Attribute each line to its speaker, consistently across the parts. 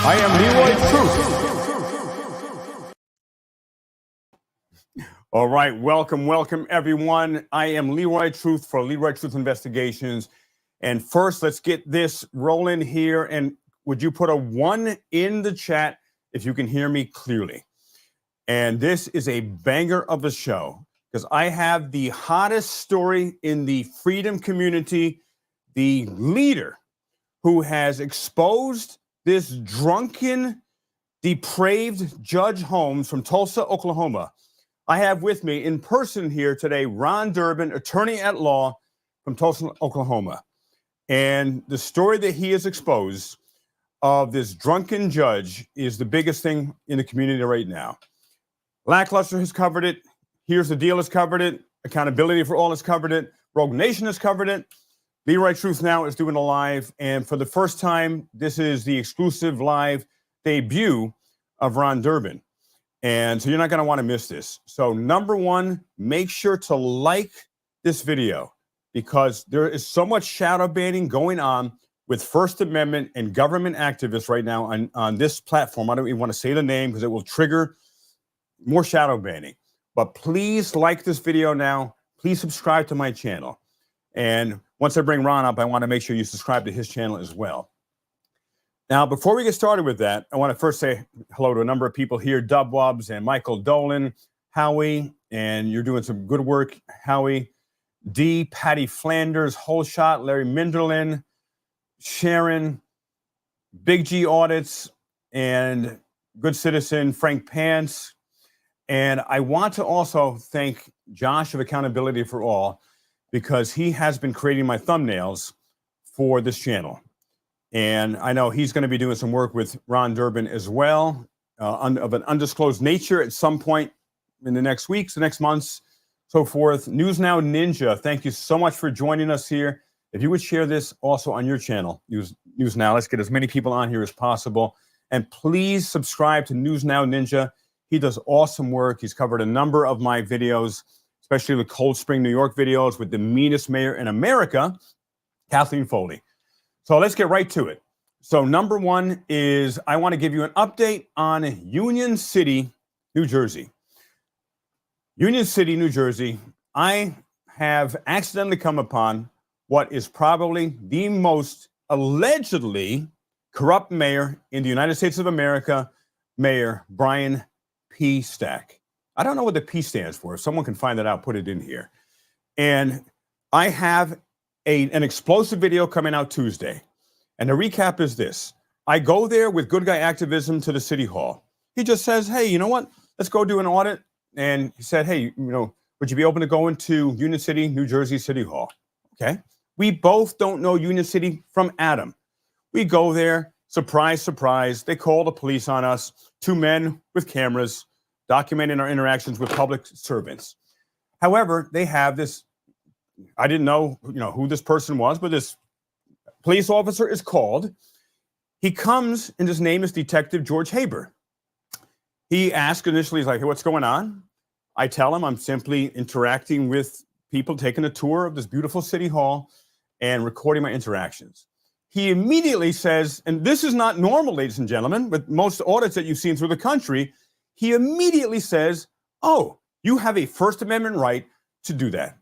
Speaker 1: I am LEROY Truth. All right, welcome everyone. I am LEROY Truth for LEROY Truth Investigations. And first, let's get this rolling here. And would you put a 1 in the chat if you can hear me clearly? And this is a banger of a show because I have the hottest story in the freedom community, the leader who has exposed this drunken, depraved Judge Holmes from Tulsa, Oklahoma. I have with me in person here today, Ron Durbin, attorney at law from Tulsa, Oklahoma. And the story that he has exposed of this drunken judge is the biggest thing in the community right now. Lackluster has covered it. Here's the Deal has covered it. Accountability for All has covered it. Rogue Nation has covered it. LEROY Truth Now is doing a live. And for the first time, this is the exclusive live debut of Ron Durbin. And so you're not going to want to miss this. So number one, make sure to like this video because there is so much shadow banning going on with First Amendment and government activists right now on this platform. I don't even want to say the name because it will trigger more shadow banning. But please like this video now. Please subscribe to my channel. And once I bring Ron up, I want to make sure you subscribe to his channel as well. Now, before we get started with that, I want to first say hello to a number of people here, Dubwubs and Michael Dolan, Howie, and you're doing some good work, Howie, D, Patty Flanders, Holeshot, Larry Minderlin, Sharon, Big G Audits, and Good Citizen, Frank Pants. And I want to also thank Josh of Accountability for All because he has been creating my thumbnails for this channel. And I know he's going to be doing some work with Ron Durbin as well, of an undisclosed nature at some point in the next weeks, the next months, so forth. News Now Ninja, thank you so much for joining us here. If you would share this also on your channel, News Now, let's get as many people on here as possible. And please subscribe to News Now Ninja. He does awesome work. He's covered a number of my videos, especially the Cold Spring, New York videos with the meanest mayor in America, Kathleen Foley. So let's get right to it. So number one is I want to give you an update on Union City, New Jersey. Union City, New Jersey, I have accidentally come upon what is probably the most allegedly corrupt mayor in the United States of America, Mayor Brian P. Stack. I don't know what the P stands for. If someone can find that out, put it in here. And I have an explosive video coming out Tuesday. And the recap is this. I go there with good guy activism to the city hall. He just says, hey, you know what? Let's go do an audit. And he said, hey, would you be open to going to Union City, New Jersey City Hall? Okay. We both don't know Union City from Adam. We go there, surprise, surprise. They call the police on us, 2 men with cameras documenting our interactions with public servants. However, they have this, I didn't know, who this person was, but this police officer is called. He comes, and his name is Detective George Haber. He asks initially, he's like, hey, what's going on? I tell him I'm simply interacting with people, taking a tour of this beautiful city hall and recording my interactions. He immediately says, and this is not normal, ladies and gentlemen, with most audits that you've seen through the country, he immediately says, oh, you have a First Amendment right to do that.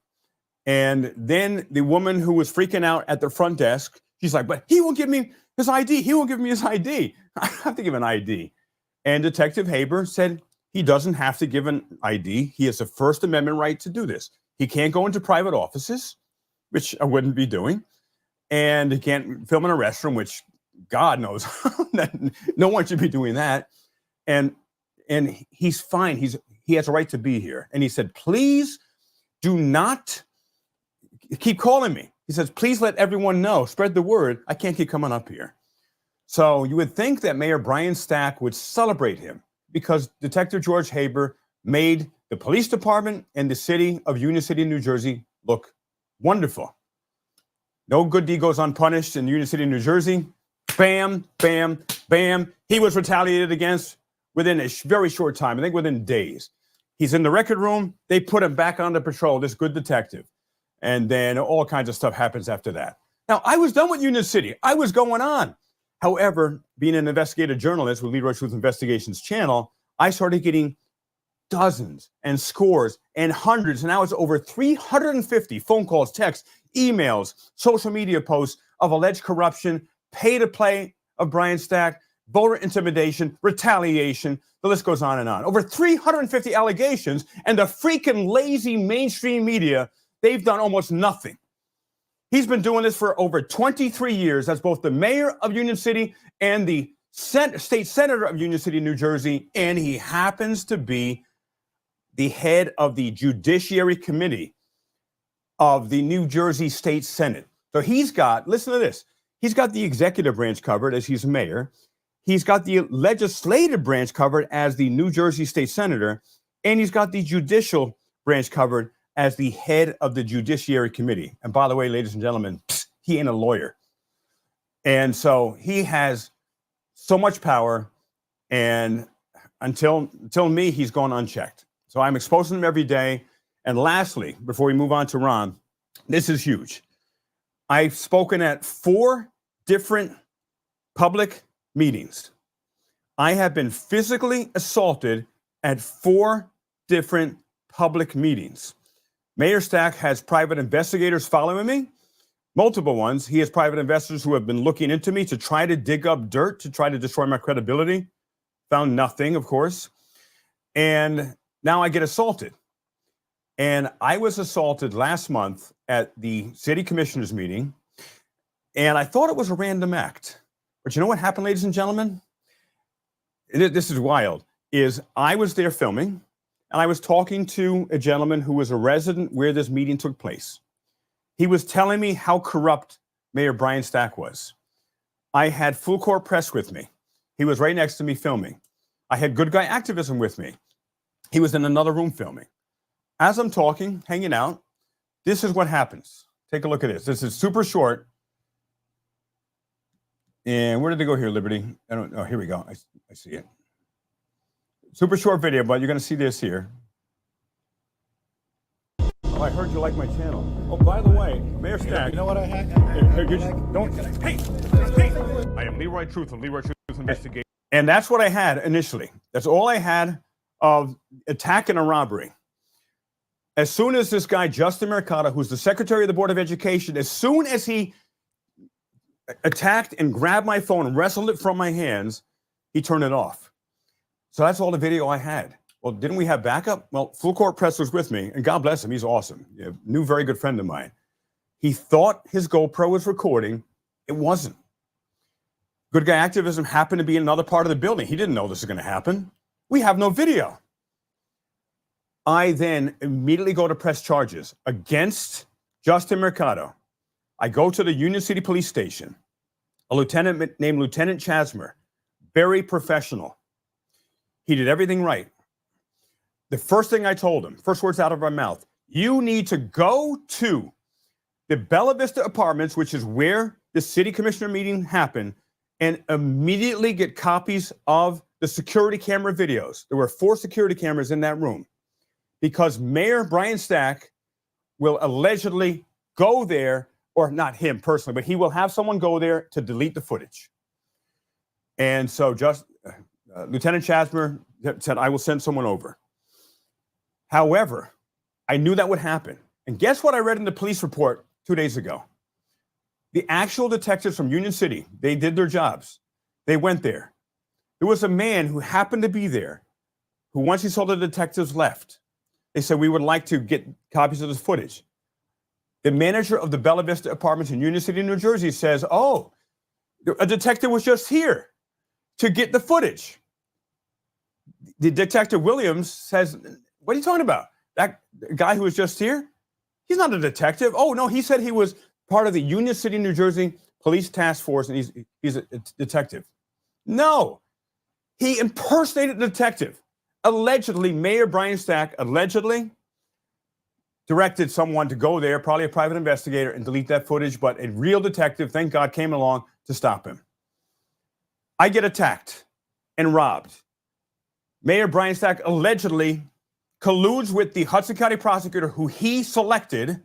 Speaker 1: And then the woman who was freaking out at the front desk, she's like, but he won't give me his ID. He won't give me his ID. I have to give an ID. And Detective Haber said he doesn't have to give an ID. He has a First Amendment right to do this. He can't go into private offices, which I wouldn't be doing. And he can't film in a restroom, which God knows that no one should be doing that. And he's fine. He has a right to be here. And he said, please do not keep calling me. He says, please let everyone know, spread the word. I can't keep coming up here. So you would think that Mayor Brian Stack would celebrate him because Detective George Haber made the police department and the city of Union City, New Jersey look wonderful. No good deed goes unpunished in Union City, New Jersey. Bam, bam, bam. He was retaliated against within a very short time, I think within days. He's in the record room. They put him back on the patrol, this good detective. And then all kinds of stuff happens after that. Now, I was done with Union City. I was going on. However, being an investigative journalist with Leroy Truth Investigations channel, I started getting dozens and scores and hundreds, and now it's over 350 phone calls, texts, emails, social media posts of alleged corruption, pay-to-play of Brian Stack, voter intimidation, retaliation. The list goes on and on. Over 350 allegations, and the freaking lazy mainstream media, they've done almost nothing. He's been doing this for over 23 years as both the mayor of Union City and the state senator of Union City, New Jersey, and he happens to be the head of the Judiciary Committee of the New Jersey State Senate. So he's got, listen to this, he's got the executive branch covered as he's mayor. He's got the legislative branch covered as the New Jersey State Senator, and he's got the judicial branch covered as the head of the Judiciary Committee. And by the way, ladies and gentlemen, he ain't a lawyer. And so he has so much power, and until me, he's gone unchecked. So I'm exposing him every day. And lastly, before we move on to Ron, this is huge. I've spoken at 4 different public meetings. I have been physically assaulted at 4 different public meetings. Mayor Stack has private investigators following me, multiple ones. He has private investors who have been looking into me to try to dig up dirt, to try to destroy my credibility. Found nothing, of course. And now I get assaulted. And I was assaulted last month at the city commissioners meeting, and I thought it was a random act. But you know what happened, ladies and gentlemen? This is wild, is I was there filming, and I was talking to a gentleman who was a resident where this meeting took place. He was telling me how corrupt Mayor Brian Stack was. I had full court press with me. He was right next to me filming. I had good guy activism with me. He was in another room filming. As I'm talking, hanging out, this is what happens. Take a look at this. This is super short. And where did they go here, Liberty? I don't know. Here we go. I see it. Super short video, but you're going to see this here. Oh, I heard you like my channel. Oh, by the way, Mayor Stack.
Speaker 2: You know what I had?
Speaker 1: I am Leroy Truth of Leroy Truth Investigation. And that's what I had initially. That's all I had of attack and a robbery. As soon as this guy, Justin Mercado, who's the Secretary of the Board of Education, as soon as he attacked and grabbed my phone and wrestled it from my hands, he turned it off. So that's all the video I had. Well, didn't we have backup? Well, full court press was with me, and God bless him, he's awesome. New, very good friend of mine. He thought his GoPro was recording. It wasn't. Good guy activism happened to be in another part of the building. He didn't know this was going to happen. We have no video. I then immediately go to press charges against Justin Mercado. I go to the Union City Police Station. A lieutenant named Lieutenant Chasmer, very professional. He did everything right. The first thing I told him, first words out of my mouth, you need to go to the Bella Vista Apartments, which is where the city commissioner meeting happened, and immediately get copies of the security camera videos. There were 4 security cameras in that room because Mayor Brian Stack will allegedly go there, or not him personally, but he will have someone go there to delete the footage. And so Lieutenant Chasmer said, I will send someone over. However, I knew that would happen. And guess what I read in the police report 2 days ago? The actual detectives from Union City, they did their jobs. They went there. There was a man who happened to be there who, once he saw the detectives left, they said, we would like to get copies of this footage. The manager of the Bella Vista Apartments in Union City, New Jersey says, oh, a detective was just here to get the footage. The Detective Williams says, what are you talking about? That guy who was just here? He's not a detective. Oh, no, he said he was part of the Union City, New Jersey Police Task Force, and he's a detective. No, he impersonated a detective. Allegedly, Mayor Brian Stack allegedly directed someone to go there, probably a private investigator, and delete that footage, but a real detective, thank God, came along to stop him. I get attacked and robbed. Mayor Brian Stack allegedly colludes with the Hudson County prosecutor who he selected.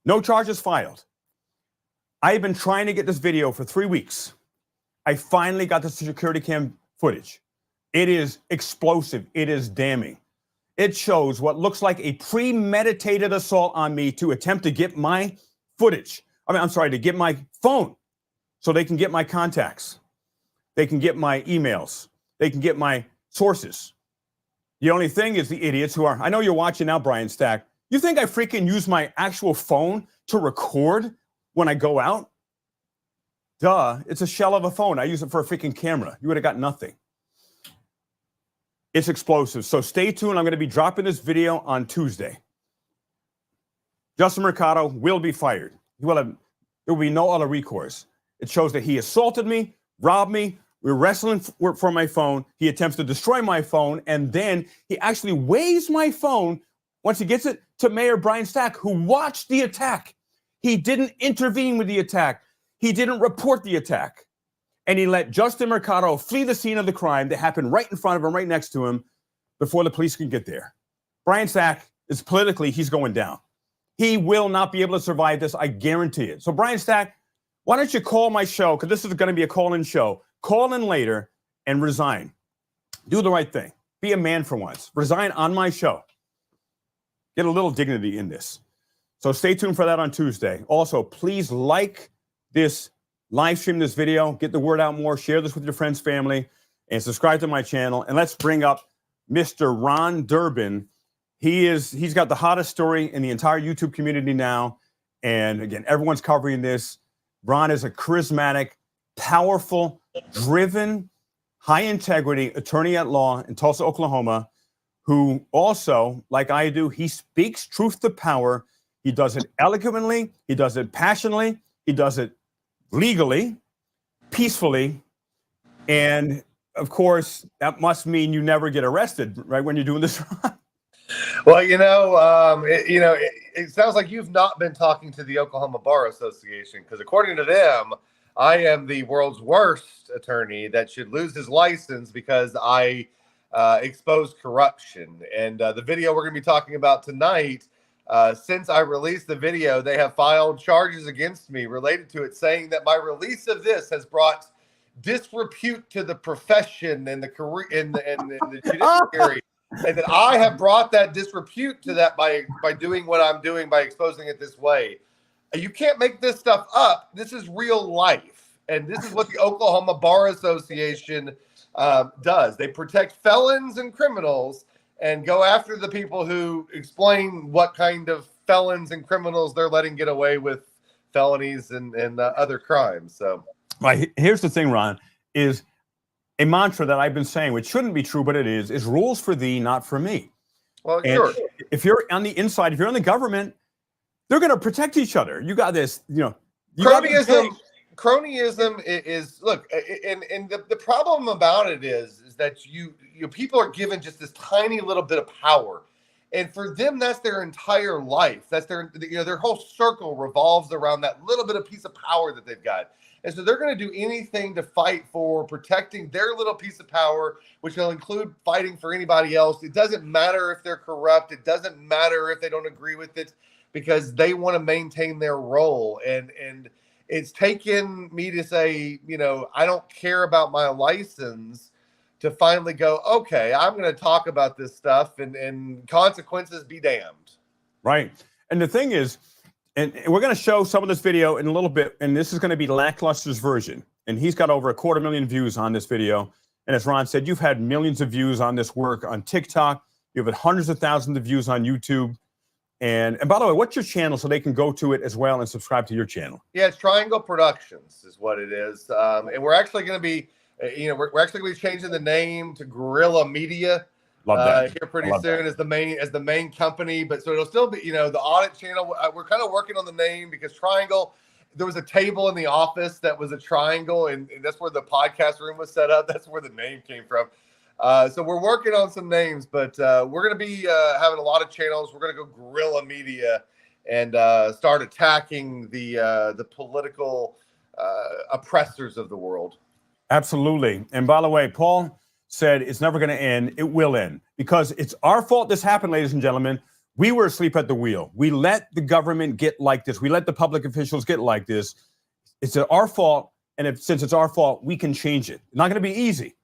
Speaker 1: No charges filed. I have been trying to get this video for 3 weeks. I finally got the security cam footage. It is explosive. It is damning. It shows what looks like a premeditated assault on me to attempt to get my footage. To get my phone so they can get my contacts. They can get my emails. They can get my sources. The only thing is the idiots who are, I know you're watching now, Brian Stack. You think I freaking use my actual phone to record when I go out? Duh, it's a shell of a phone. I use it for a freaking camera. You would have got nothing. It's explosive. So stay tuned. I'm going to be dropping this video on Tuesday. Justin Mercado will be fired. There will be no other recourse. It shows that he assaulted me, robbed me. We're wrestling for my phone. He attempts to destroy my phone, and then he actually waves my phone once he gets it to Mayor Brian Stack, who watched the attack. He didn't intervene with the attack. He didn't report the attack. And he let Justin Mercado flee the scene of the crime that happened right in front of him, right next to him, before the police can get there. Brian Stack is politically, he's going down. He will not be able to survive this, I guarantee it. So Brian Stack, why don't you call my show, because this is going to be a call-in show. Call in later and resign. Do the right thing. Be a man for once. Resign on my show. Get a little dignity in this. So stay tuned for that on Tuesday. Also, please like this live stream, this video, get the word out more, share this with your friends, family, and subscribe to my channel. And let's bring up Mr. Ron Durbin. He's got the hottest story in the entire YouTube community now. And again, everyone's covering this. Ron is a charismatic, powerful, driven, high integrity attorney at law in Tulsa, Oklahoma, who also, like I do, he speaks truth to power. He does it eloquently. He does it passionately. He does it legally, peacefully, and of course, that must mean you never get arrested, right, when you're doing this.
Speaker 2: Well, it sounds like you've not been talking to the Oklahoma Bar Association, because according to them, I am the world's worst attorney that should lose his license because I exposed corruption. And the video we're going to be talking about tonight, since I released the video, they have filed charges against me related to it, saying that my release of this has brought disrepute to the profession and the career and the judiciary, and that I have brought that disrepute to that by doing what I'm doing, by exposing it this way. You can't make this stuff up. This is real life, and this is what the Oklahoma Bar Association does. They protect felons and criminals and go after the people who explain what kind of felons and criminals they're letting get away with felonies and other crimes. So,
Speaker 1: right, here's the thing, Ron, is a mantra that I've been saying, which shouldn't be true, but it is rules for thee, not for me.
Speaker 2: Well,
Speaker 1: and
Speaker 2: sure.
Speaker 1: If you're on the inside, if you're in the government, they're going to protect each other. You got this,
Speaker 2: Cronyism is look, and the problem about it is that you people are given just this tiny little bit of power, and for them that's their entire life. That's their whole circle revolves around that little bit of piece of power that they've got, and so they're going to do anything to fight for protecting their little piece of power, which will include fighting for anybody else. It doesn't matter if they're corrupt. It doesn't matter if they don't agree with it, because they want to maintain their role. And it's taken me to say, I don't care about my license, to finally go, okay, I'm going to talk about this stuff, and consequences be damned. Right.
Speaker 1: And the thing is, and we're going to show some of this video in a little bit, and this is going to be Lackluster's version. And he's got over 250,000 views on this video. And as Ron said, you've had millions of views on this work on TikTok. You've had hundreds of thousands of views on YouTube. And by the way, what's your channel so they can go to it as well and subscribe to your channel?
Speaker 2: Yeah, it's Triangle Productions is what it is. And we're actually going to be, we're actually going to be changing the name to Guerrilla Media.
Speaker 1: Love that.
Speaker 2: Here pretty soon as the main company. But so it'll still be, the audit channel. We're kind of working on the name because Triangle, there was a table in the office that was a triangle, and that's where the podcast room was set up. That's where the name came from. So we're working on some names, but we're going to be having a lot of channels. We're going to go guerrilla media and start attacking the political oppressors of the world.
Speaker 1: Absolutely. And by the way, Paul said it's never going to end. It will end because it's our fault this happened, ladies and gentlemen. We were asleep at the wheel. We let the government get like this. We let the public officials get like this. It's our fault. And since it's our fault, we can change it. It's not going to be easy.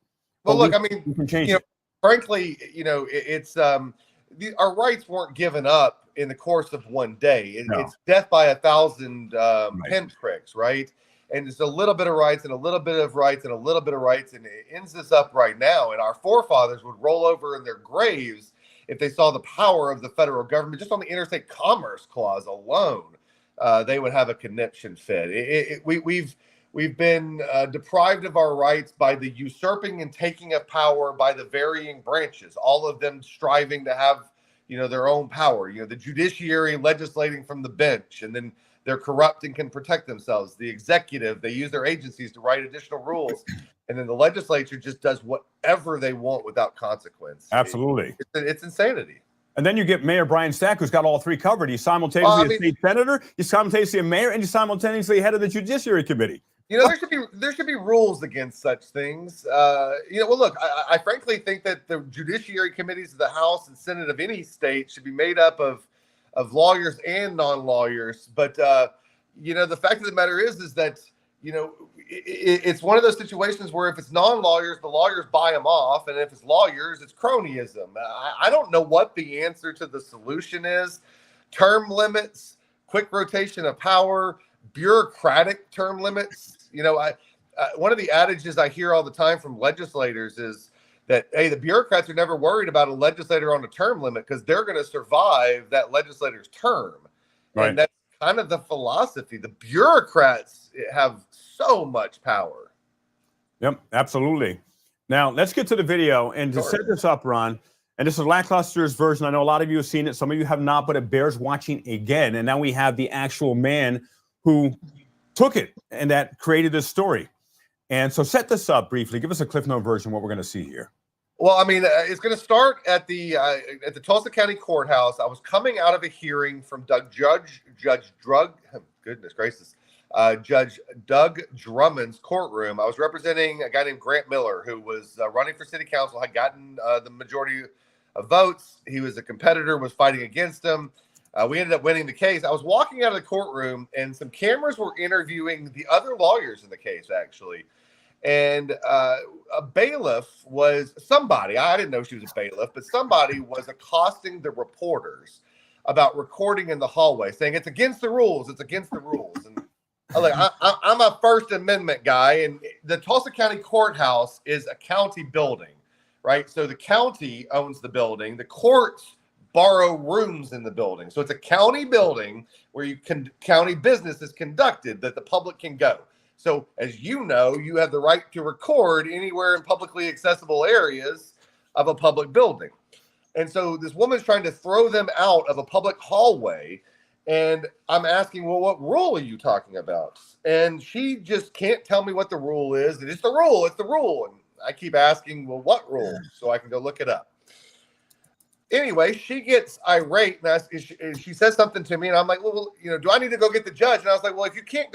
Speaker 2: Well, look, I mean,
Speaker 1: we can change
Speaker 2: you know,
Speaker 1: it.
Speaker 2: frankly, you know, it's our rights weren't given up in the course of one day.
Speaker 1: No.
Speaker 2: It's death by 1,000
Speaker 1: Right.
Speaker 2: pinpricks, right? And it's a little bit of rights and a little bit of rights and a little bit of rights, and it ends us up right now. And our forefathers would roll over in their graves if they saw the power of the federal government. Just on the interstate commerce clause alone, they would have a conniption fit. We've been deprived of our rights by the usurping and taking of power by the varying branches, all of them striving to have, you know, their own power. You know, the judiciary legislating from the bench, and then they're corrupt and can protect themselves. The executive, they use their agencies to write additional rules. And then the legislature just does whatever they want without consequence.
Speaker 1: Absolutely.
Speaker 2: It's insanity.
Speaker 1: And then you get Mayor Brian Stack, who's got all three covered. He's simultaneously a state senator, he's simultaneously a mayor, and he's simultaneously head of the Judiciary Committee.
Speaker 2: You know, there should be rules against such things. You know, well, look, I frankly think that the judiciary committees of the House and Senate of any state should be made up of lawyers and non-lawyers. But you know, the fact of the matter is that, you know, it's one of those situations where if it's non-lawyers, the lawyers buy them off, and if it's lawyers, it's cronyism. I don't know what the answer to the solution is. Term limits, quick rotation of power, bureaucratic term limits. You know, one of the adages I hear all the time from legislators is that, hey, the bureaucrats are never worried about a legislator on a term limit because they're going to survive that legislator's term.
Speaker 1: Right.
Speaker 2: And that's kind of the philosophy. The bureaucrats have so much power.
Speaker 1: Yep, absolutely. Now, let's get to the video. And to set this up, Ron, and this is Lackluster's version. I know a lot of you have seen it. Some of you have not, but it bears watching again. And now we have the actual man who took it and that created this story. And so set this up briefly. Give us a Cliff Note version of what we're going to see here.
Speaker 2: Well, I mean, it's going to start at the Tulsa County Courthouse. I was coming out of a hearing from Judge Doug Drummond's courtroom. I was representing a guy named Grant Miller, who was running for city council, had gotten the majority of votes. He was a competitor, was fighting against him. We ended up winning the case. I was walking out of the courtroom, and some cameras were interviewing the other lawyers in the case, actually. And a bailiff was somebody, I didn't know she was a bailiff, but somebody was accosting the reporters about recording in the hallway, saying it's against the rules. It's against the rules. And I'm a First Amendment guy, and the Tulsa County Courthouse is a county building, right? So the county owns the building. The courts borrow rooms in the building. So it's a county building where county business is conducted that the public can go. So as you know, you have the right to record anywhere in publicly accessible areas of a public building. And so this woman's trying to throw them out of a public hallway. And I'm asking, well, what rule are you talking about? And she just can't tell me what the rule is. And it's the rule. It's the rule. And I keep asking, well, what rule? So I can go look it up. Anyway, she gets irate, and she says something to me, and I'm like, well, you know, do I need to go get the judge? And I was like, well, if you can't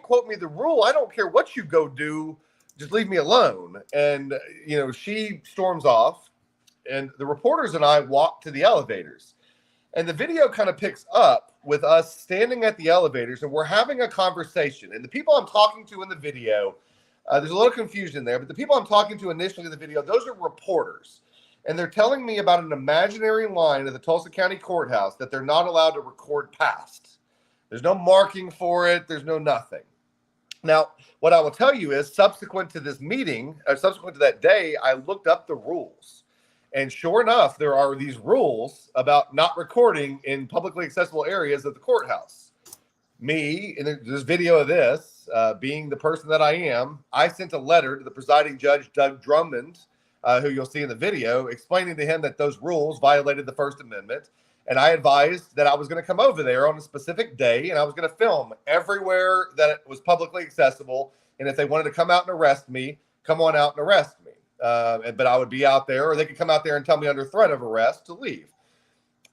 Speaker 2: quote me the rule, I don't care what you go do, just leave me alone. And you know, she storms off, and the reporters and I walk to the elevators, and the video kind of picks up with us standing at the elevators, and we're having a conversation. And the people I'm talking to in the video, there's a little confusion there, but the people I'm talking to initially in the video, those are reporters. And they're telling me about an imaginary line of the Tulsa County Courthouse that they're not allowed to record past. There's no marking for it. There's no nothing. Now, what I will tell you is subsequent to this meeting, subsequent to that day, I looked up the rules. And sure enough, there are these rules about not recording in publicly accessible areas of the courthouse. Me, in this video of this, being the person that I am, I sent a letter to the presiding judge, Doug Drummond, who you'll see in the video, explaining to him that those rules violated the First Amendment. And I advised that I was going to come over there on a specific day, and I was going to film everywhere that it was publicly accessible. And if they wanted to come out and arrest me, come on out and arrest me. But I would be out there, or they could come out there and tell me under threat of arrest to leave.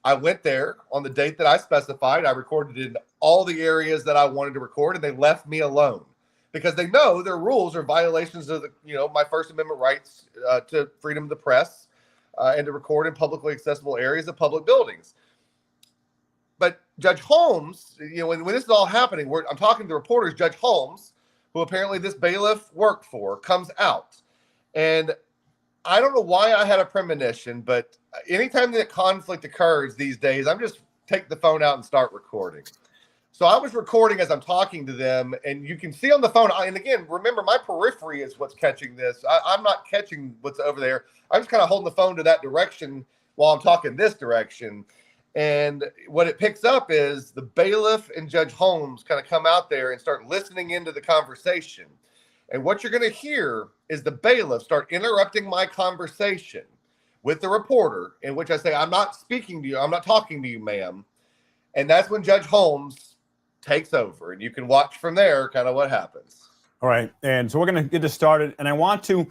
Speaker 2: I went there on the date that I specified. I recorded in all the areas that I wanted to record, and they left me alone, because they know their rules are violations of my First Amendment rights to freedom of the press and to record in publicly accessible areas of public buildings. But Judge Holmes, when this is all happening, I'm talking to reporters. Judge Holmes who apparently this bailiff worked for, comes out. And I don't know why I had a premonition, but anytime that conflict occurs these days, I'm just take the phone out and start recording. So I was recording as I'm talking to them, and you can see on the phone. And again, remember, my periphery is what's catching this. I'm not catching what's over there. I'm just kind of holding the phone to that direction while I'm talking this direction. And what it picks up is the bailiff and Judge Holmes kind of come out there and start listening into the conversation. And what you're going to hear is the bailiff start interrupting my conversation with the reporter, in which I say, I'm not speaking to you. I'm not talking to you, ma'am. And that's when Judge Holmes takes over. And you can watch from there kind of what happens.
Speaker 1: All right. And so we're going to get this started. And I want to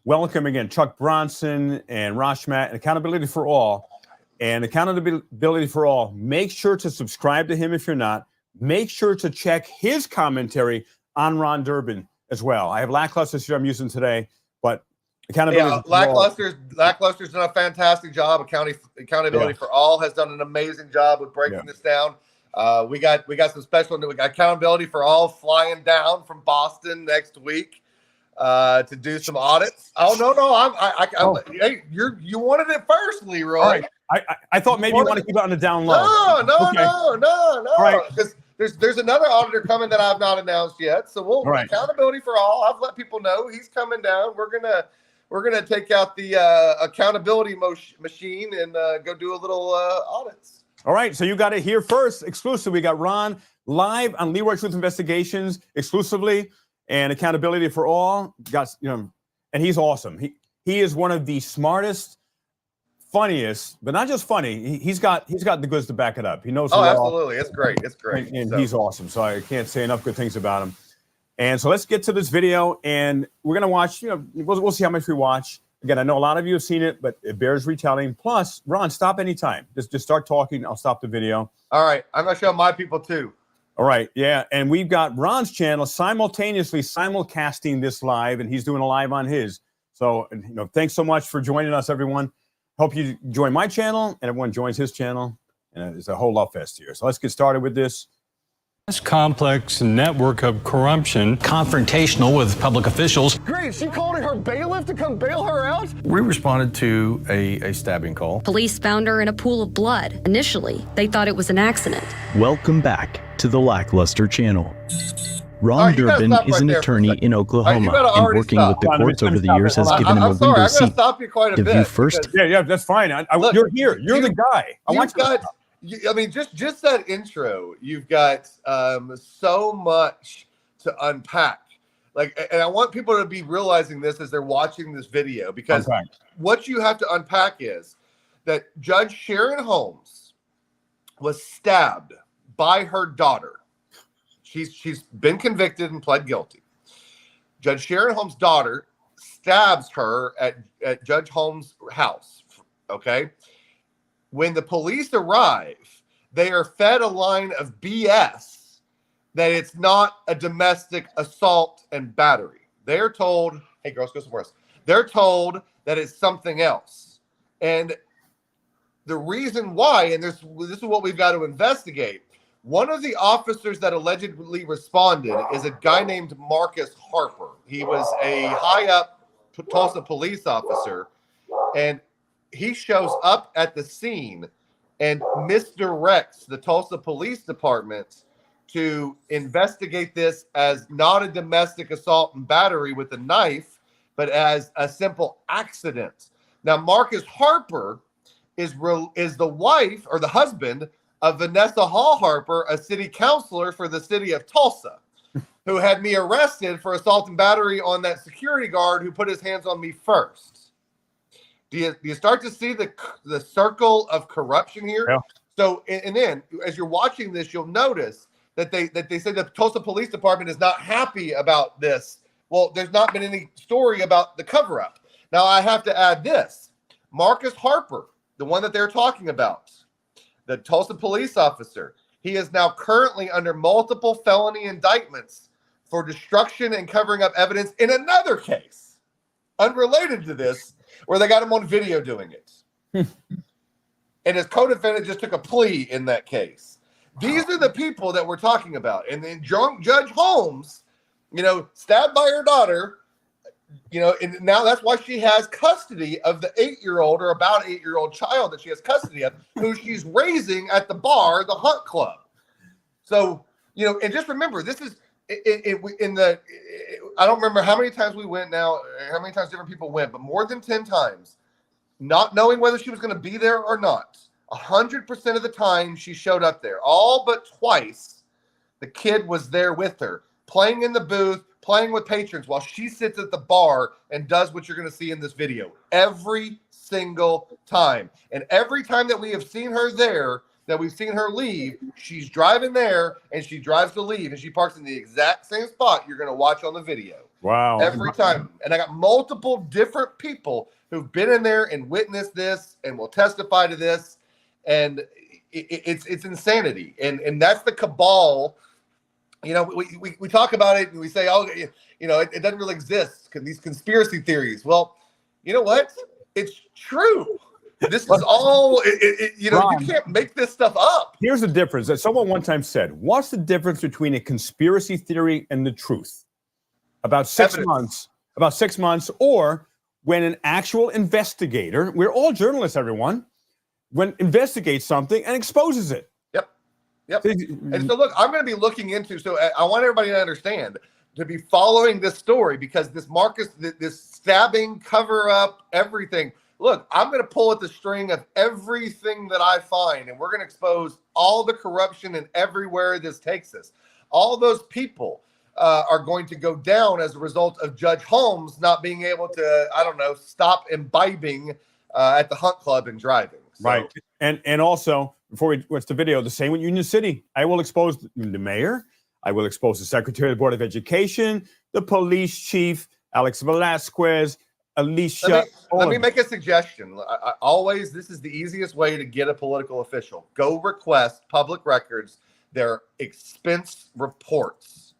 Speaker 1: welcome again Chuck Bronson and Rashmat and Accountability for All. And Accountability for All, make sure to subscribe to him if you're not. Make sure to check his commentary on Ron Durbin as well. I have Lackluster's here I'm using today, but Accountability for All.
Speaker 2: Lackluster's done a fantastic job. Accountability for All has done an amazing job with breaking this down. We got some special. We got Accountability for All flying down from Boston next week to do some audits. Oh no! Hey, you wanted it first, Leroy.
Speaker 1: All right. I thought maybe you want to keep it on the down low.
Speaker 2: No. Right. Because there's another auditor coming that I've not announced yet. So Accountability for All. I've let people know he's coming down. We're gonna take out the accountability machine and go do a little audits.
Speaker 1: All right. So you got it here first, exclusive. We got Ron live on Leroy Truth Investigations exclusively, and Accountability for All. And he's awesome. He is one of the smartest, funniest, but not just funny. He's got the goods to back it up. He knows.
Speaker 2: Oh, absolutely. It's great.
Speaker 1: And he's awesome. So I can't say enough good things about him. And so let's get to this video, and we're gonna watch. We'll see how much we watch. Again, I know a lot of you have seen it, but it bears retelling. Plus, Ron, stop anytime. Just start talking. I'll stop the video.
Speaker 2: All right. I'm gonna show my people too.
Speaker 1: All right. Yeah. And we've got Ron's channel simultaneously simulcasting this live, and he's doing a live on his. So, thanks so much for joining us, everyone. Hope you join my channel and everyone joins his channel. And it's a whole love fest here. So let's get started with this.
Speaker 3: This complex network of corruption.
Speaker 4: Confrontational with public officials.
Speaker 5: Great, she called her bailiff to come bail her out?
Speaker 6: We responded to a stabbing call.
Speaker 7: Police found her in a pool of blood. Initially, they thought it was an accident.
Speaker 8: Welcome back to the Lackluster channel. Ron Durbin is an attorney in Oklahoma and working with the courts over the years has given him a window seat.
Speaker 2: Stop you quite a bit.
Speaker 8: You first.
Speaker 1: Yeah, that's fine. Look, you're here. You're the guy.
Speaker 2: Just that intro, you've got so much to unpack. And I want people to be realizing this as they're watching this video, because what you have to unpack is that Judge Sharon Holmes was stabbed by her daughter. She's been convicted and pled guilty. Judge Sharon Holmes' daughter stabs her at Judge Holmes' house. Okay. When the police arrive, they are fed a line of BS that it's not a domestic assault and battery. They're told, hey, girls, go somewhere else. They're told that it's something else. And the reason why, and this is what we've got to investigate. One of the officers that allegedly responded is a guy named Marcus Harper. He was a high-up Tulsa police officer, and he shows up at the scene and misdirects the Tulsa Police Department to investigate this as not a domestic assault and battery with a knife, but as a simple accident. Now, Marcus Harper is the wife or the husband of Vanessa Hall Harper, a city councilor for the city of Tulsa, who had me arrested for assault and battery on that security guard who put his hands on me first. Do you start to see the circle of corruption here? Yeah. So, and then as you're watching this, you'll notice that they say the Tulsa Police Department is not happy about this. Well, there's not been any story about the cover-up. Now, I have to add this. Marcus Harper, the one that they're talking about, the Tulsa police officer, he is now currently under multiple felony indictments for destruction and covering up evidence in another case unrelated to this, where they got him on video doing it. And his co-defendant just took a plea in that case. These are the people that we're talking about. And then Judge Holmes stabbed by her daughter, and now that's why she has custody of the 8-year-old or about 8-year-old child that she has custody of, who she's raising at the bar, the Hunt Club. So, and just remember, this is I don't remember how many times we went now, how many times different people went, but more than 10 times, not knowing whether she was going to be there or not. 100% of the time she showed up there. All but twice, the kid was there with her, playing in the booth, playing with patrons while she sits at the bar and does what you're going to see in this video. Every single time. And every time that we have seen her there, that we've seen her leave, she's driving there and she drives to leave and she parks in the exact same spot you're going to watch on the video.
Speaker 1: Wow.
Speaker 2: Every time. And I got multiple different people who've been in there and witnessed this and will testify to this. And it's insanity. And that's the cabal. We talk about it and we say, it doesn't really exist, because these conspiracy theories. Well, you know what? It's true. This is all, Ron, you can't make this stuff up.
Speaker 1: Here's the difference that someone one time said. What's the difference between a conspiracy theory and the truth? About 6 months, or when an actual investigator, we're all journalists, everyone, when investigates something and exposes it.
Speaker 2: Yep. And so look, I'm going to be looking into, so I want everybody to understand, to be following this story, because this this stabbing, cover up, everything. Look, I'm going to pull at the string of everything that I find, and we're going to expose all the corruption and everywhere this takes us. All those people are going to go down as a result of Judge Holmes not being able to, stop imbibing at the Hunt Club and driving. So,
Speaker 1: right. And also, before we watch the video, the same with Union City. I will expose the mayor. I will expose the Secretary of the Board of Education, the police chief, Alex Velasquez, Alicia.
Speaker 2: Let me make a suggestion. Always, this is the easiest way to get a political official. Go request public records, their expense reports.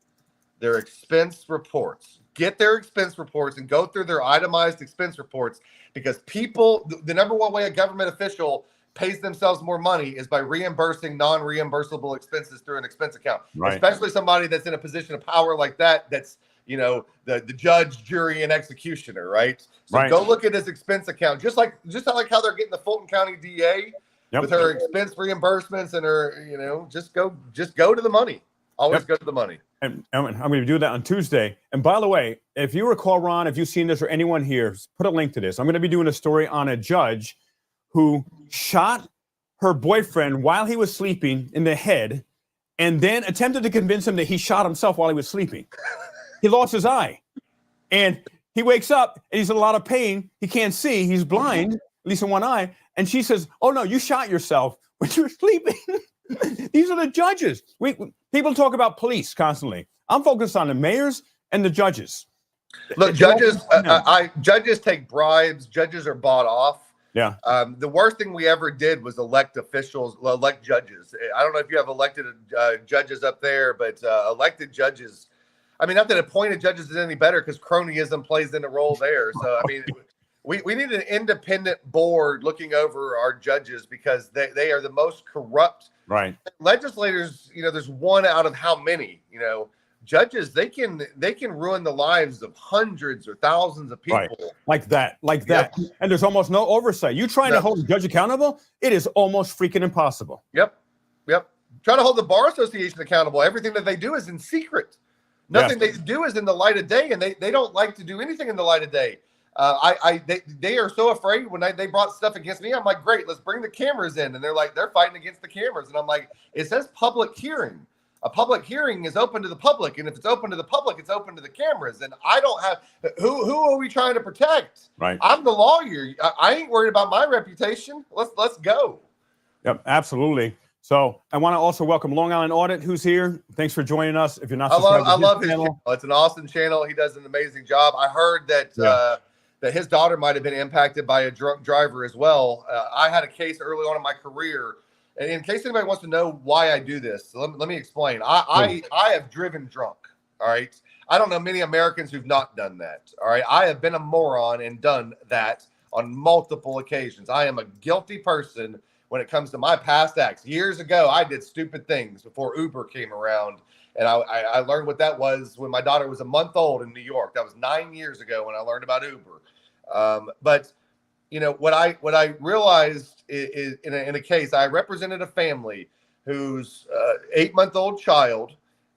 Speaker 2: Get their expense reports and go through their itemized expense reports, because people, the number one way a government official pays themselves more money is by reimbursing non-reimbursable expenses through an expense account. Right. Especially somebody that's in a position of power like that, that's the judge, jury, and executioner, right? So go look at his expense account, just like how they're getting the Fulton County DA with her expense reimbursements and her, just go to the money. Always go to the money.
Speaker 1: And I'm going to do that on Tuesday. And by the way, if you recall, Ron, if you've seen this, or anyone here, put a link to this. I'm going to be doing a story on a judge who shot her boyfriend while he was sleeping in the head, and then attempted to convince him that he shot himself while he was sleeping. He lost his eye, and he wakes up and he's in a lot of pain. He can't see. He's blind, at least in one eye. And she says, "Oh no, you shot yourself when you were sleeping." These are the judges. People talk about police constantly. I'm focused on the mayors and the judges.
Speaker 2: Look, judges take bribes. Judges are bought off.
Speaker 1: Yeah.
Speaker 2: The worst thing we ever did was elect judges. I don't know if you have elected judges up there, but elected judges, I mean, not that appointed judges is any better, because cronyism plays in a role there. So, I mean, we need an independent board looking over our judges, because they are the most corrupt.
Speaker 1: Right. Legislators,
Speaker 2: there's one out of how many, judges, they can ruin the lives of hundreds or thousands of people.
Speaker 1: Right. Like that. And there's almost no oversight. You trying to hold a judge accountable, it is almost freaking impossible.
Speaker 2: Yep. Try to hold the Bar Association accountable. Everything that they do is in secret. Nothing they do is in the light of day, and they don't like to do anything in the light of day. They are so afraid when they brought stuff against me. I'm like, great, let's bring the cameras in. And they're like, they're fighting against the cameras. And I'm like, it says public hearing. A public hearing is open to the public, and if it's open to the public, it's open to the cameras. And I don't have who are we trying to protect?
Speaker 1: Right.
Speaker 2: I'm the lawyer. I ain't worried about my reputation. Let's go.
Speaker 1: Yep, absolutely. So I want to also welcome Long Island Audit, who's here. Thanks for joining us. If you're not,
Speaker 2: I love his channel. It's an awesome channel. He does an amazing job. I heard that that his daughter might have been impacted by a drunk driver as well. I had a case early on in my career. And in case anybody wants to know why I do this, let me explain. I have driven drunk, all right? I don't know many Americans who've not done that, all right? I have been a moron and done that on multiple occasions. I am a guilty person when it comes to my past acts. Years ago, I did stupid things before Uber came around. And I learned what that was when my daughter was a month old in New York. That was 9 years ago when I learned about Uber. But what I realized is in a case, I represented a family whose 8-month-old child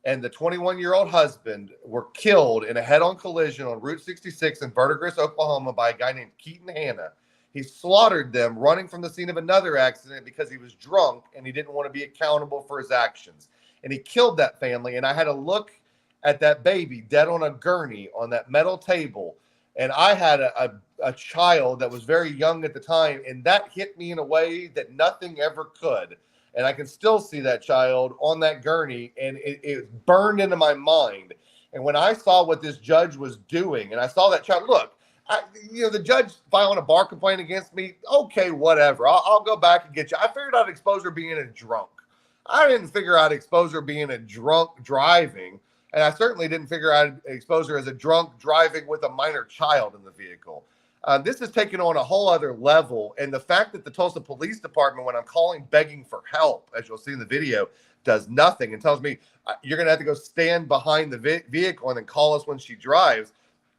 Speaker 2: and the 21-year-old husband were killed in a head-on collision on Route 66 in Verdigris, Oklahoma by a guy named Keaton Hanna. He slaughtered them running from the scene of another accident because he was drunk and he didn't want to be accountable for his actions. And he killed that family. And I had to look at that baby dead on a gurney on that metal table. And I had a child that was very young at the time. And that hit me in a way that nothing ever could. And I can still see that child on that gurney, and it burned into my mind. And when I saw what this judge was doing, and I saw that child, look, the judge filing a bar complaint against me, okay, whatever. I'll go back and get you. I figured out exposure being a drunk. I didn't figure out exposure being a drunk driving, and I certainly didn't figure out exposure as a drunk driving with a minor child in the vehicle. This is taking on a whole other level. And the fact that the Tulsa Police Department, when I'm calling begging for help, as you'll see in the video, does nothing and tells me you're going to have to go stand behind the vehicle and then call us when she drives.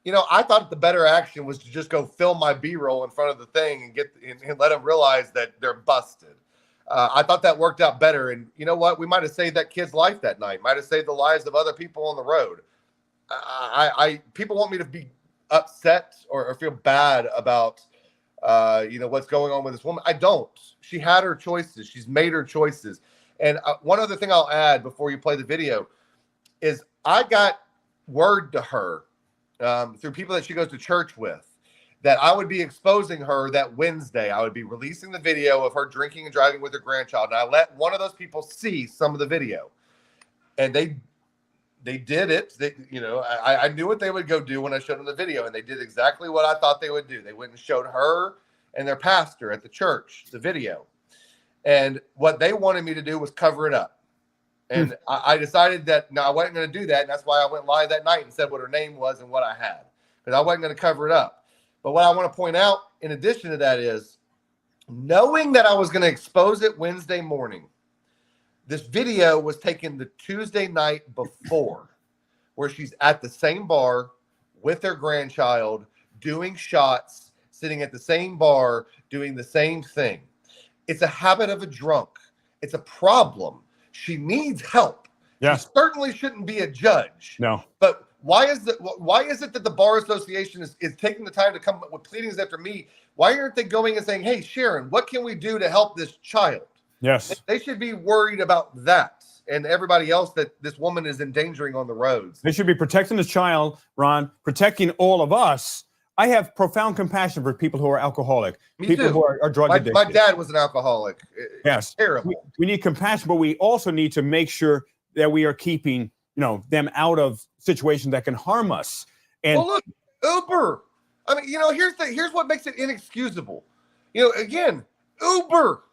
Speaker 2: I thought the better action was to just go film my B-roll in front of the thing and let them realize that they're busted. I thought that worked out better. And you know what? We might have saved that kid's life that night. Might have saved the lives of other people on the road. People want me to be upset or feel bad about what's going on with this woman. I don't. She had her choices. She's made her choices. And one other thing I'll add before you play the video is I got word to her through people that she goes to church with that I would be exposing her that Wednesday. I would be releasing the video of her drinking and driving with her grandchild. And I let one of those people see some of the video, and they did it. I knew what they would go do when I showed them the video, and they did exactly what I thought they would do. They went and showed her and their pastor at the church the video. And what they wanted me to do was cover it up. And I decided that, no, I wasn't going to do that. And that's why I went live that night and said what her name was and what I had, because I wasn't going to cover it up. But what I want to point out in addition to that is, knowing that I was going to expose it Wednesday morning, this video was taken the Tuesday night before, where she's at the same bar with her grandchild, doing shots, sitting at the same bar, doing the same thing. It's a habit of a drunk. It's a problem. She needs help.
Speaker 1: Yeah.
Speaker 2: She certainly shouldn't be a judge.
Speaker 1: No.
Speaker 2: But why is it that the Bar Association is taking the time to come up with pleadings after me? Why aren't they going and saying, hey, Sharon, what can we do to help this child?
Speaker 1: Yes.
Speaker 2: They should be worried about that and everybody else that this woman is endangering on the roads.
Speaker 1: They should be protecting the child, Ron, protecting all of us. I have profound compassion for people who are alcoholic, people who are drug addicted.
Speaker 2: My dad was an alcoholic.
Speaker 1: Yes.
Speaker 2: It's terrible.
Speaker 1: We need compassion, but we also need to make sure that we are keeping, them out of situations that can harm us. And
Speaker 2: well, look, Uber. I mean, here's what makes it inexcusable. Again, Uber.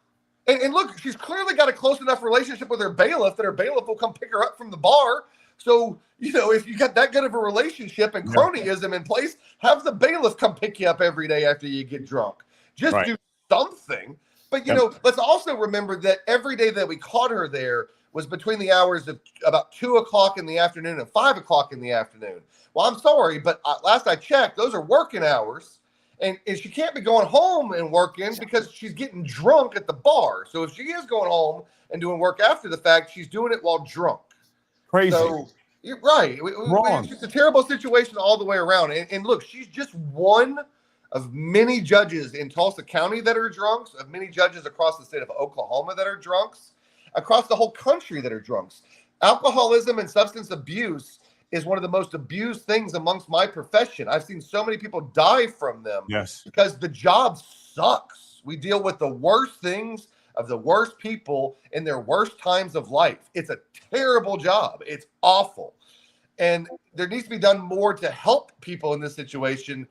Speaker 2: And look, she's clearly got a close enough relationship with her bailiff that her bailiff will come pick her up from the bar. So, if you got that good of a relationship and cronyism in place, have the bailiff come pick you up every day after you get drunk. Just do something. But, let's also remember that every day that we caught her there was between the hours of about 2 o'clock in the afternoon and 5 o'clock in the afternoon. Well, I'm sorry, but last I checked, those are working hours. And she can't be going home and working because she's getting drunk at the bar. So if she is going home and doing work after the fact, she's doing it while drunk.
Speaker 1: Crazy.
Speaker 2: So you're right.
Speaker 1: Wrong.
Speaker 2: It's just a terrible situation all the way around. And look, she's just one of many judges in Tulsa County that are drunks, of many judges across the state of Oklahoma that are drunks, across the whole country that are drunks. Alcoholism and substance abuse is one of the most abused things amongst my profession. I've seen so many people die from them.
Speaker 1: Yes.
Speaker 2: Because the job sucks. We deal with the worst things of the worst people in their worst times of life. It's a terrible job. It's awful. And there needs to be done more to help people in this situation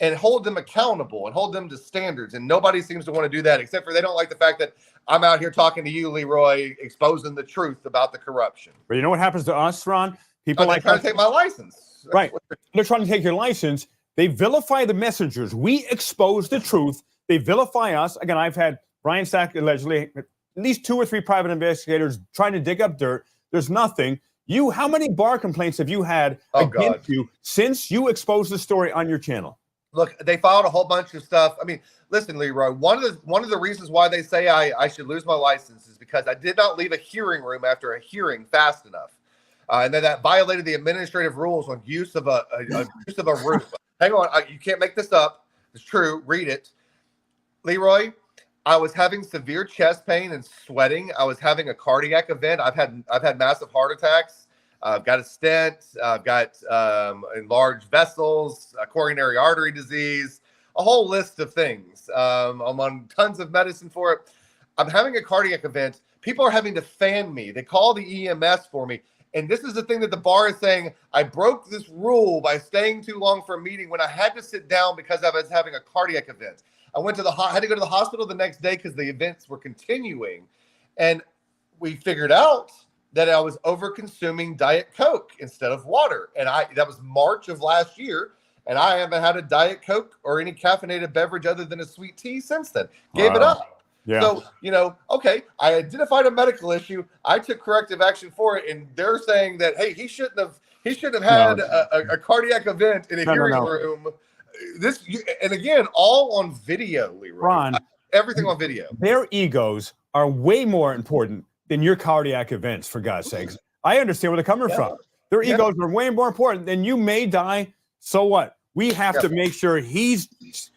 Speaker 2: and hold them accountable and hold them to standards. And nobody seems to want to do that, except for they don't like the fact that I'm out here talking to you, Leroy, exposing the truth about the corruption.
Speaker 1: But you know what happens to us, Ron? People
Speaker 2: like trying to take my license.
Speaker 1: Right. They're trying to take your license. They vilify the messengers. We expose the truth. They vilify us. Again, I've had Brian Sack allegedly, at least 2 or 3 private investigators trying to dig up dirt. There's nothing. How many bar complaints have you had against you since you exposed the story on your channel?
Speaker 2: Look, they filed a whole bunch of stuff. I mean, listen, Leroy, one of the reasons why they say I should lose my license is because I did not leave a hearing room after a hearing fast enough. And then that violated the administrative rules on use of a room. Hang on, you can't make this up. It's true. Read it. Leroy, I was having severe chest pain and sweating. I was having a cardiac event. I've had massive heart attacks. I've got a stent. I've got enlarged vessels, coronary artery disease, a whole list of things. I'm on tons of medicine for it. I'm having a cardiac event. People are having to fan me. They call the EMS for me. And this is the thing that the bar is saying. I broke this rule by staying too long for a meeting when I had to sit down because I was having a cardiac event. I had to go to the hospital the next day because the events were continuing. And we figured out that I was over consuming Diet Coke instead of water. And that was March of last year. And I haven't had a Diet Coke or any caffeinated beverage other than a sweet tea since then. Gave it up.
Speaker 1: Yeah.
Speaker 2: So, okay, I identified a medical issue. I took corrective action for it. And they're saying that, hey, he shouldn't have had a cardiac event in a hearing room. And again, all on video, Leroy.
Speaker 1: Ron,
Speaker 2: everything on video.
Speaker 1: Their egos are way more important than your cardiac events, for God's sakes. I understand where they're coming from. Their egos are way more important than you may die. So what? We have to make sure he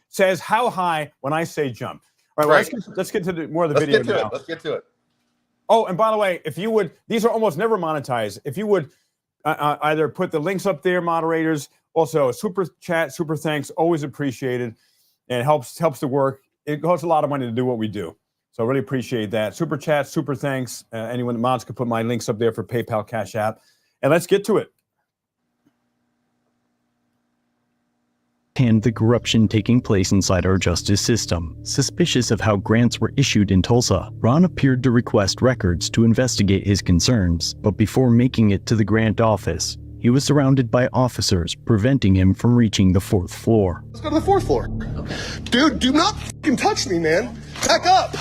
Speaker 1: says how high when I say jump. All right, let's get to more of the video now.
Speaker 2: Let's get to it.
Speaker 1: Oh, and by the way, if you would, these are almost never monetized. If you would either put the links up there, moderators, also super chat, super thanks, always appreciated, and helps the work. It costs a lot of money to do what we do. So I really appreciate that. Super chat, super thanks. Anyone that mods could put my links up there for PayPal, Cash App. And let's get to it.
Speaker 8: And the corruption taking place inside our justice system. Suspicious of how grants were issued in Tulsa, Ron appeared to request records to investigate his concerns, but before making it to the grant office, he was surrounded by officers, preventing him from reaching the 4th floor.
Speaker 5: Let's go to the 4th floor. Okay. Dude, do not fucking touch me, man. Back up.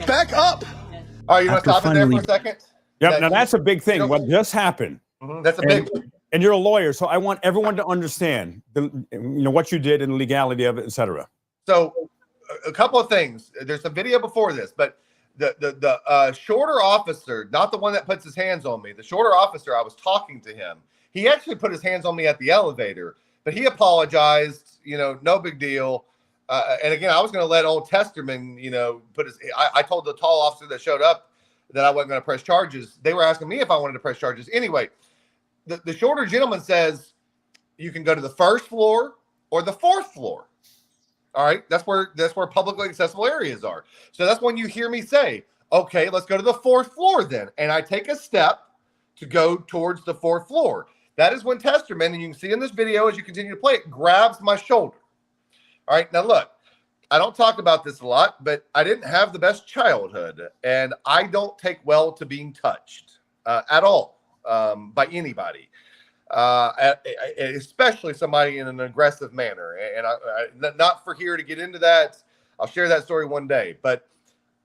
Speaker 5: Back up.
Speaker 2: All right, you want to stop it there for a second?
Speaker 1: Yep, now that's a big thing. What just happened.
Speaker 2: That's a big one.
Speaker 1: And you're a lawyer, so I want everyone to understand what you did and the legality of it, et cetera.
Speaker 2: So a couple of things. There's a video before this, but the shorter officer, not the one that puts his hands on me, the shorter officer, I was talking to him. He actually put his hands on me at the elevator, but he apologized, no big deal. And again, I was going to let old Testerman, I told the tall officer that showed up that I wasn't going to press charges. They were asking me if I wanted to press charges. Anyway, the shorter gentleman says you can go to the 1st floor or the 4th floor. All right. That's where publicly accessible areas are. So that's when you hear me say, okay, let's go to the 4th floor then. And I take a step to go towards the 4th floor. That is when Testerman, and you can see in this video as you continue to play it, grabs my shoulder. All right. Now, look, I don't talk about this a lot, but I didn't have the best childhood, and I don't take well to being touched at all by anybody, especially somebody in an aggressive manner. And I not for here to get into that. I'll share that story one day, but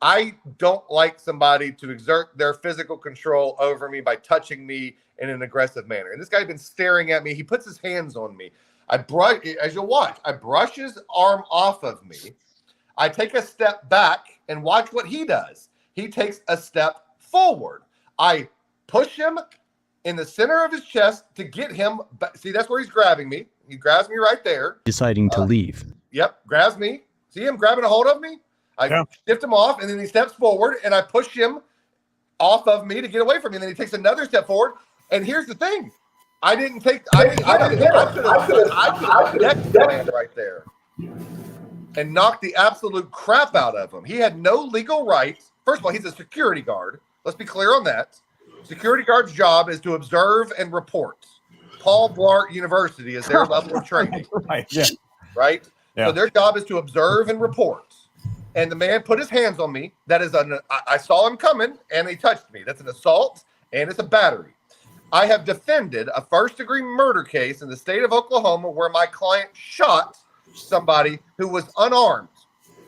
Speaker 2: I don't like somebody to exert their physical control over me by touching me in an aggressive manner. And this guy had been staring at me. He puts his hands on me. As you'll watch, I brush his arm off of me. I take a step back and watch what he does. He takes a step forward. I push him in the center of his chest to get him. See, that's where he's grabbing me. He grabs me right there.
Speaker 8: Deciding to leave.
Speaker 2: Yep, grabs me. See him grabbing a hold of me? I shift him off, and then he steps forward, and I push him off of me to get away from me. And then he takes another step forward. And here's the thing. I could have necked the man right there and knocked the absolute crap out of him. He had no legal rights. First of all, he's a security guard. Let's be clear on that. Security guard's job is to observe and report. Paul Blart University is their level of training.
Speaker 1: Right. Yeah.
Speaker 2: Right? Yeah. So their job is to observe and report. And the man put his hands on me. That is I saw him coming, and he touched me. That's an assault, and it's a battery. I have defended a first-degree murder case in the state of Oklahoma where my client shot somebody who was unarmed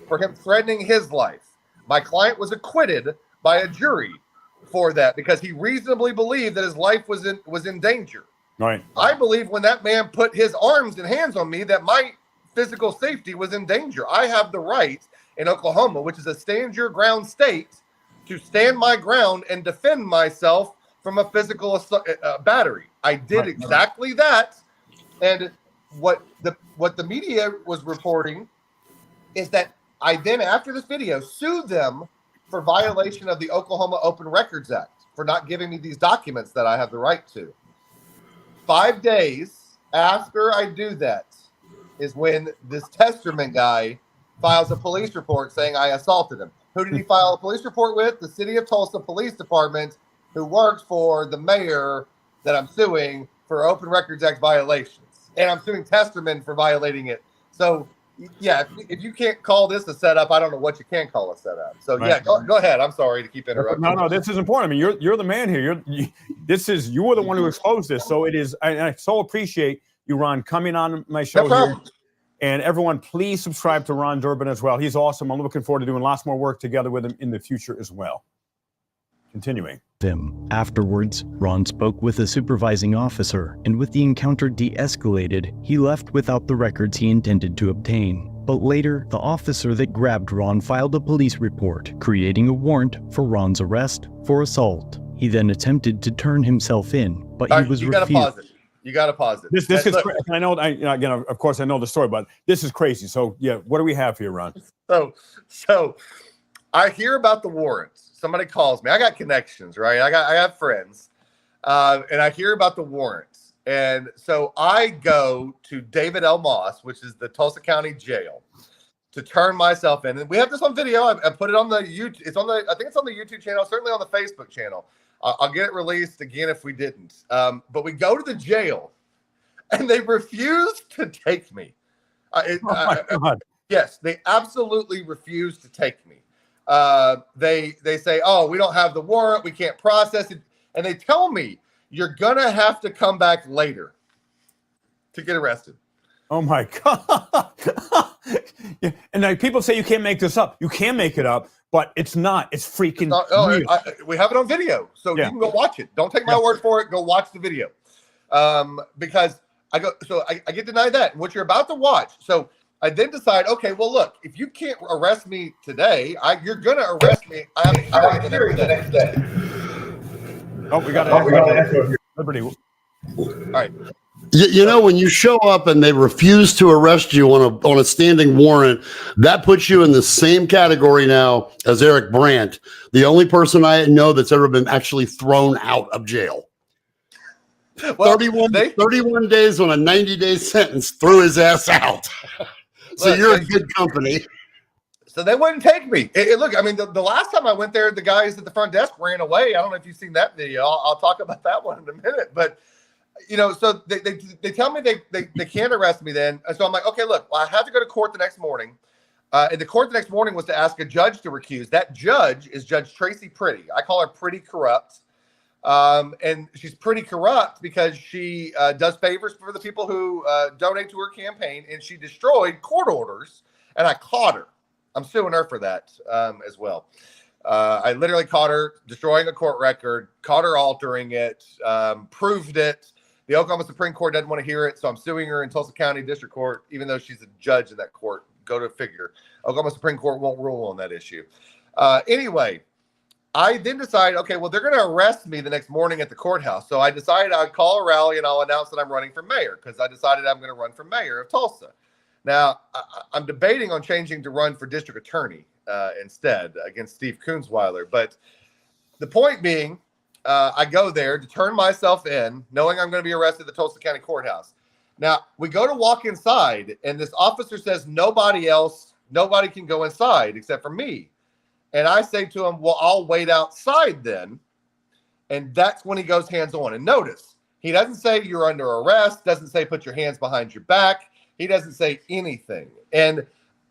Speaker 2: for him threatening his life. My client was acquitted by a jury for that because he reasonably believed that his life was in danger.
Speaker 1: Right.
Speaker 2: I believe when that man put his arms and hands on me that my physical safety was in danger. I have the right in Oklahoma, which is a stand your ground state, to stand my ground and defend myself from a physical battery. I did exactly that. And what the media was reporting is that I then, after this video, sued them for violation of the Oklahoma Open Records Act for not giving me these documents that I have the right to. 5 days after I do that is when this Testerman guy files a police report saying I assaulted him. Who did he file a police report with? The City of Tulsa Police Department, who works for the mayor that I'm suing for Open Records Act violations. And I'm suing Testerman for violating it. So, yeah, if you can't call this a setup, I don't know what you can call a setup. So, yeah, go ahead. I'm sorry to keep interrupting.
Speaker 1: No, this is important. I mean, you're the man here. You were the one who exposed this. So it is. I so appreciate you, Ron, coming on my show here. And everyone, please subscribe to Ron Durbin as well. He's awesome. I'm looking forward to doing lots more work together with him in the future as well. Continuing.
Speaker 8: Afterwards, Ron spoke with a supervising officer, and with the encounter de-escalated, he left without the records he intended to obtain. But later, the officer that grabbed Ron filed a police report, creating a warrant for Ron's arrest for assault. He then attempted to turn himself in, but he was refused.
Speaker 2: You got to pause it.
Speaker 1: This is crazy. I know. Again, of course, I know the story, but this is crazy. So, yeah, what do we have here, Ron?
Speaker 2: So I hear about the warrants. Somebody calls me. I got connections, right? I have friends, and I hear about the warrants. And so I go to David L. Moss, which is the Tulsa County Jail, to turn myself in. And we have this on video. I put it on the YouTube. I think it's on the YouTube channel. Certainly on the Facebook channel. I'll get it released again if we didn't. But we go to the jail, and they refuse to take me.
Speaker 1: God.
Speaker 2: Yes, they absolutely refuse to take me. They say, oh, we don't have the warrant. We can't process it. And they tell me, you're going to have to come back later to get arrested.
Speaker 1: Oh, my God. Yeah. And like, people say you can't make this up. You can make it up. But it's not. It's freaking real.
Speaker 2: We have it on video, so you can go watch it. Don't take my word for it. Go watch the video. Because I get denied that. And what you're about to watch. So I then decide, okay, well, look, if you can't arrest me today, you're going to arrest me. I have a hearing the next day.
Speaker 1: Oh, we got an Liberty.
Speaker 2: All right.
Speaker 9: You know, when you show up and they refuse to arrest you on a standing warrant, that puts you in the same category now as Eric Brandt, the only person I know that's ever been actually thrown out of jail. Well, 31 days on a 90-day sentence, threw his ass out. So you're a good company.
Speaker 2: So they wouldn't take me. Look, I mean, the last time I went there, the guys at the front desk ran away. I don't know if you've seen that video. I'll talk about that one in a minute. But you know, so they tell me they can't arrest me then. And so I'm like, okay, look, well, I have to go to court the next morning. And the court the next morning was to ask a judge to recuse. That judge is Judge Tracy Pretty. I call her Pretty Corrupt. And she's pretty corrupt because she does favors for the people who donate to her campaign. And she destroyed court orders. And I caught her. I'm suing her for that as well. I literally caught her destroying a court record, caught her altering it, proved it. The Oklahoma Supreme Court doesn't want to hear it, so I'm suing her in Tulsa County District Court, even though she's a judge in that court. Go to figure. Oklahoma Supreme Court won't rule on that issue. Anyway, I then decide, okay, well, they're going to arrest me the next morning at the courthouse. So I decided I'd call a rally and I'll announce that I'm running for mayor because I decided I'm going to run for mayor of Tulsa. Now, I'm debating on changing to run for district attorney instead against Steve Kunzweiler. But the point being, I go there to turn myself in, knowing I'm going to be arrested at the Tulsa County Courthouse. Now, we go to walk inside, and this officer says nobody can go inside except for me. And I say to him, well, I'll wait outside then. And that's when he goes hands-on. And notice, he doesn't say you're under arrest, doesn't say put your hands behind your back. He doesn't say anything. And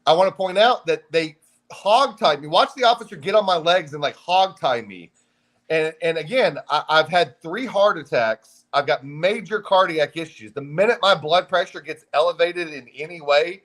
Speaker 2: I want to point out that they hog-tied me. Watch the officer get on my legs and like hog-tie me. And again, I've had 3 heart attacks. I've got major cardiac issues. The minute my blood pressure gets elevated in any way,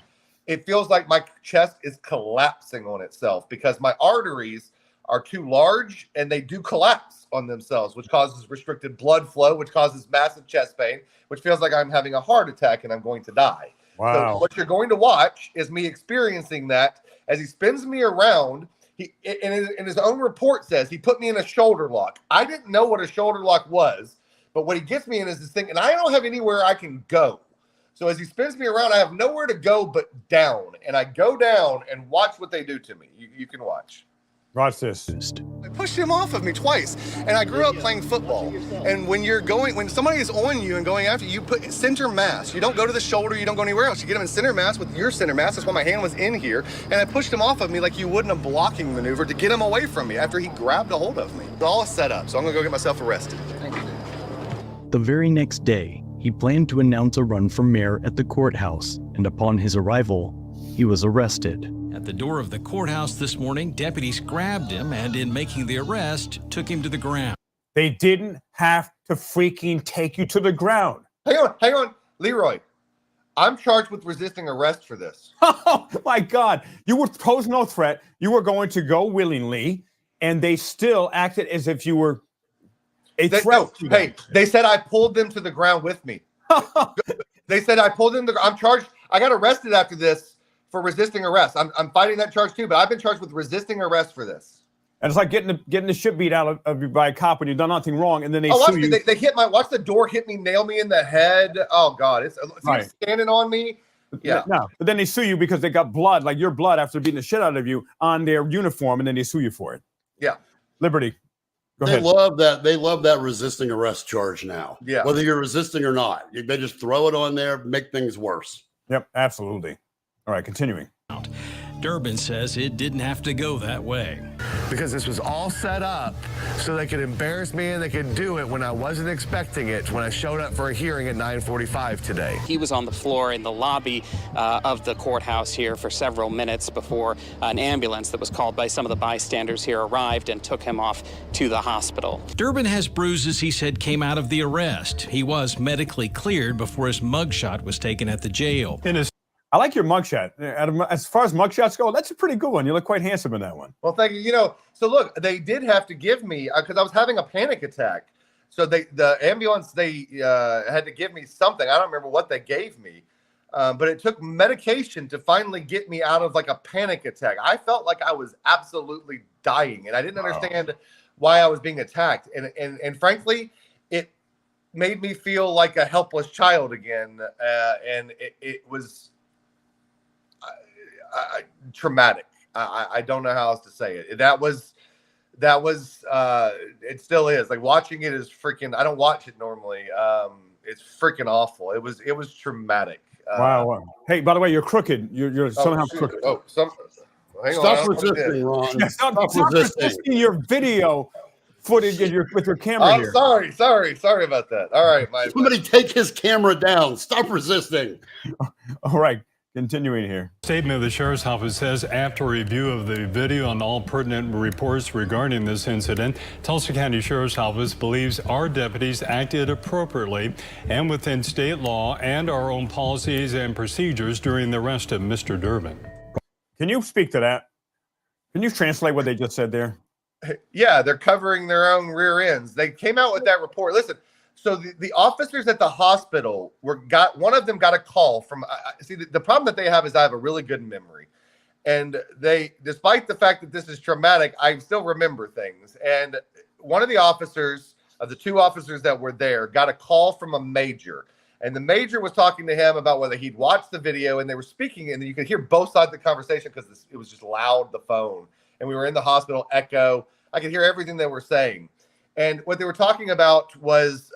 Speaker 2: it feels like my chest is collapsing on itself because my arteries are too large and they do collapse on themselves, which causes restricted blood flow, which causes massive chest pain, which feels like I'm having a heart attack and I'm going to die.
Speaker 1: Wow.
Speaker 2: So what you're going to watch is me experiencing that as he spins me around. He, in his own report, says he put me in a shoulder lock. I didn't know what a shoulder lock was, but what he gets me in is this thing, and I don't have anywhere I can go. So as he spins me around, I have nowhere to go but down, and I go down and watch what they do to me. You can watch.
Speaker 1: Watch this.
Speaker 5: They pushed him off of me twice, and I grew up playing football. And when somebody is on you and going after you, put center mass. You don't go to the shoulder. You don't go anywhere else. You get him in center mass with your center mass. That's why my hand was in here, and I pushed him off of me like you wouldn't a blocking maneuver to get him away from me after he grabbed a hold of me. It's all set up, so I'm gonna go get myself arrested. Thank you.
Speaker 8: The very next day, he planned to announce a run for mayor at the courthouse, and upon his arrival, he was arrested.
Speaker 4: At the door of the courthouse this morning, deputies grabbed him and, in making the arrest, took him to the ground.
Speaker 1: They didn't have to freaking take you to the ground.
Speaker 2: Hang on, Leroy. I'm charged with resisting arrest for this.
Speaker 1: Oh my God. You were posed no threat. You were going to go willingly, and they still acted as if you were a threat.
Speaker 2: Hey, they said I pulled them to the ground with me. They said I pulled them. I'm charged. I got arrested after this for resisting arrest. I'm fighting that charge too, but I've been charged with resisting arrest for this.
Speaker 1: And it's like getting the shit beat out of you by a cop when you've done nothing wrong, and then they
Speaker 2: watch
Speaker 1: sue you.
Speaker 2: They hit watch the door hit me, nail me in the head. Oh God, it's
Speaker 1: right.
Speaker 2: Standing on me. Yeah.
Speaker 1: No, but then they sue you because they got blood, like your blood, after beating the shit out of you on their uniform, and then they sue you for it.
Speaker 2: Yeah.
Speaker 1: Liberty. Go
Speaker 9: They
Speaker 1: ahead.
Speaker 9: love that. They love that resisting arrest charge now.
Speaker 2: Yeah.
Speaker 9: Whether you're resisting or not, they just throw it on there, make things worse.
Speaker 1: Yep, absolutely. All right, continuing.
Speaker 4: Durbin says it didn't have to go that way.
Speaker 10: Because this was all set up so they could embarrass me and they could do it when I wasn't expecting it, when I showed up for a hearing at 9:45 today.
Speaker 11: He was on the floor in the lobby of the courthouse here for several minutes before an ambulance that was called by some of the bystanders here arrived and took him off to the hospital.
Speaker 4: Durbin has bruises he said came out of the arrest. He was medically cleared before his mugshot was taken at the jail.
Speaker 1: I like your mugshot. As far as mugshots go, that's a pretty good one. You look quite handsome in that one.
Speaker 2: Well, thank you. So look, they did have to give me because I was having a panic attack. So the ambulance had to give me something. I don't remember what they gave me, but it took medication to finally get me out of like a panic attack. I felt like I was absolutely dying, and I didn't understand why I was being attacked. And frankly, it made me feel like a helpless child again, and it was traumatic. I don't know how else to say it. That was it still is. Like watching it is freaking. I don't watch it normally. It's freaking awful. It was traumatic.
Speaker 1: Wow. Hey, by the way, you're crooked. You're somehow crooked.
Speaker 9: Stop resisting, Ron.
Speaker 1: Yeah, stop resisting your video footage with your camera here.
Speaker 2: Sorry about that. All right,
Speaker 9: somebody take his camera down. Stop resisting.
Speaker 1: All right. Continuing here.
Speaker 3: Statement of the Sheriff's Office says after review of the video and all pertinent reports regarding this incident, Tulsa County Sheriff's Office believes our deputies acted appropriately and within state law and our own policies and procedures during the arrest of Mr. Durbin.
Speaker 1: Can you speak to that? Can you translate what they just said there?
Speaker 2: Yeah, they're covering their own rear ends. They came out with that report. Listen. So the officers at the hospital one of them got a call from, see, the problem that they have is I have a really good memory. And despite the fact that this is traumatic, I still remember things. And one of the officers, of the two officers that were there, got a call from a major. And the major was talking to him about whether he'd watched the video, and they were speaking, and you could hear both sides of the conversation because it was just loud, the phone. And we were in the hospital echo. I could hear everything they were saying. And what they were talking about was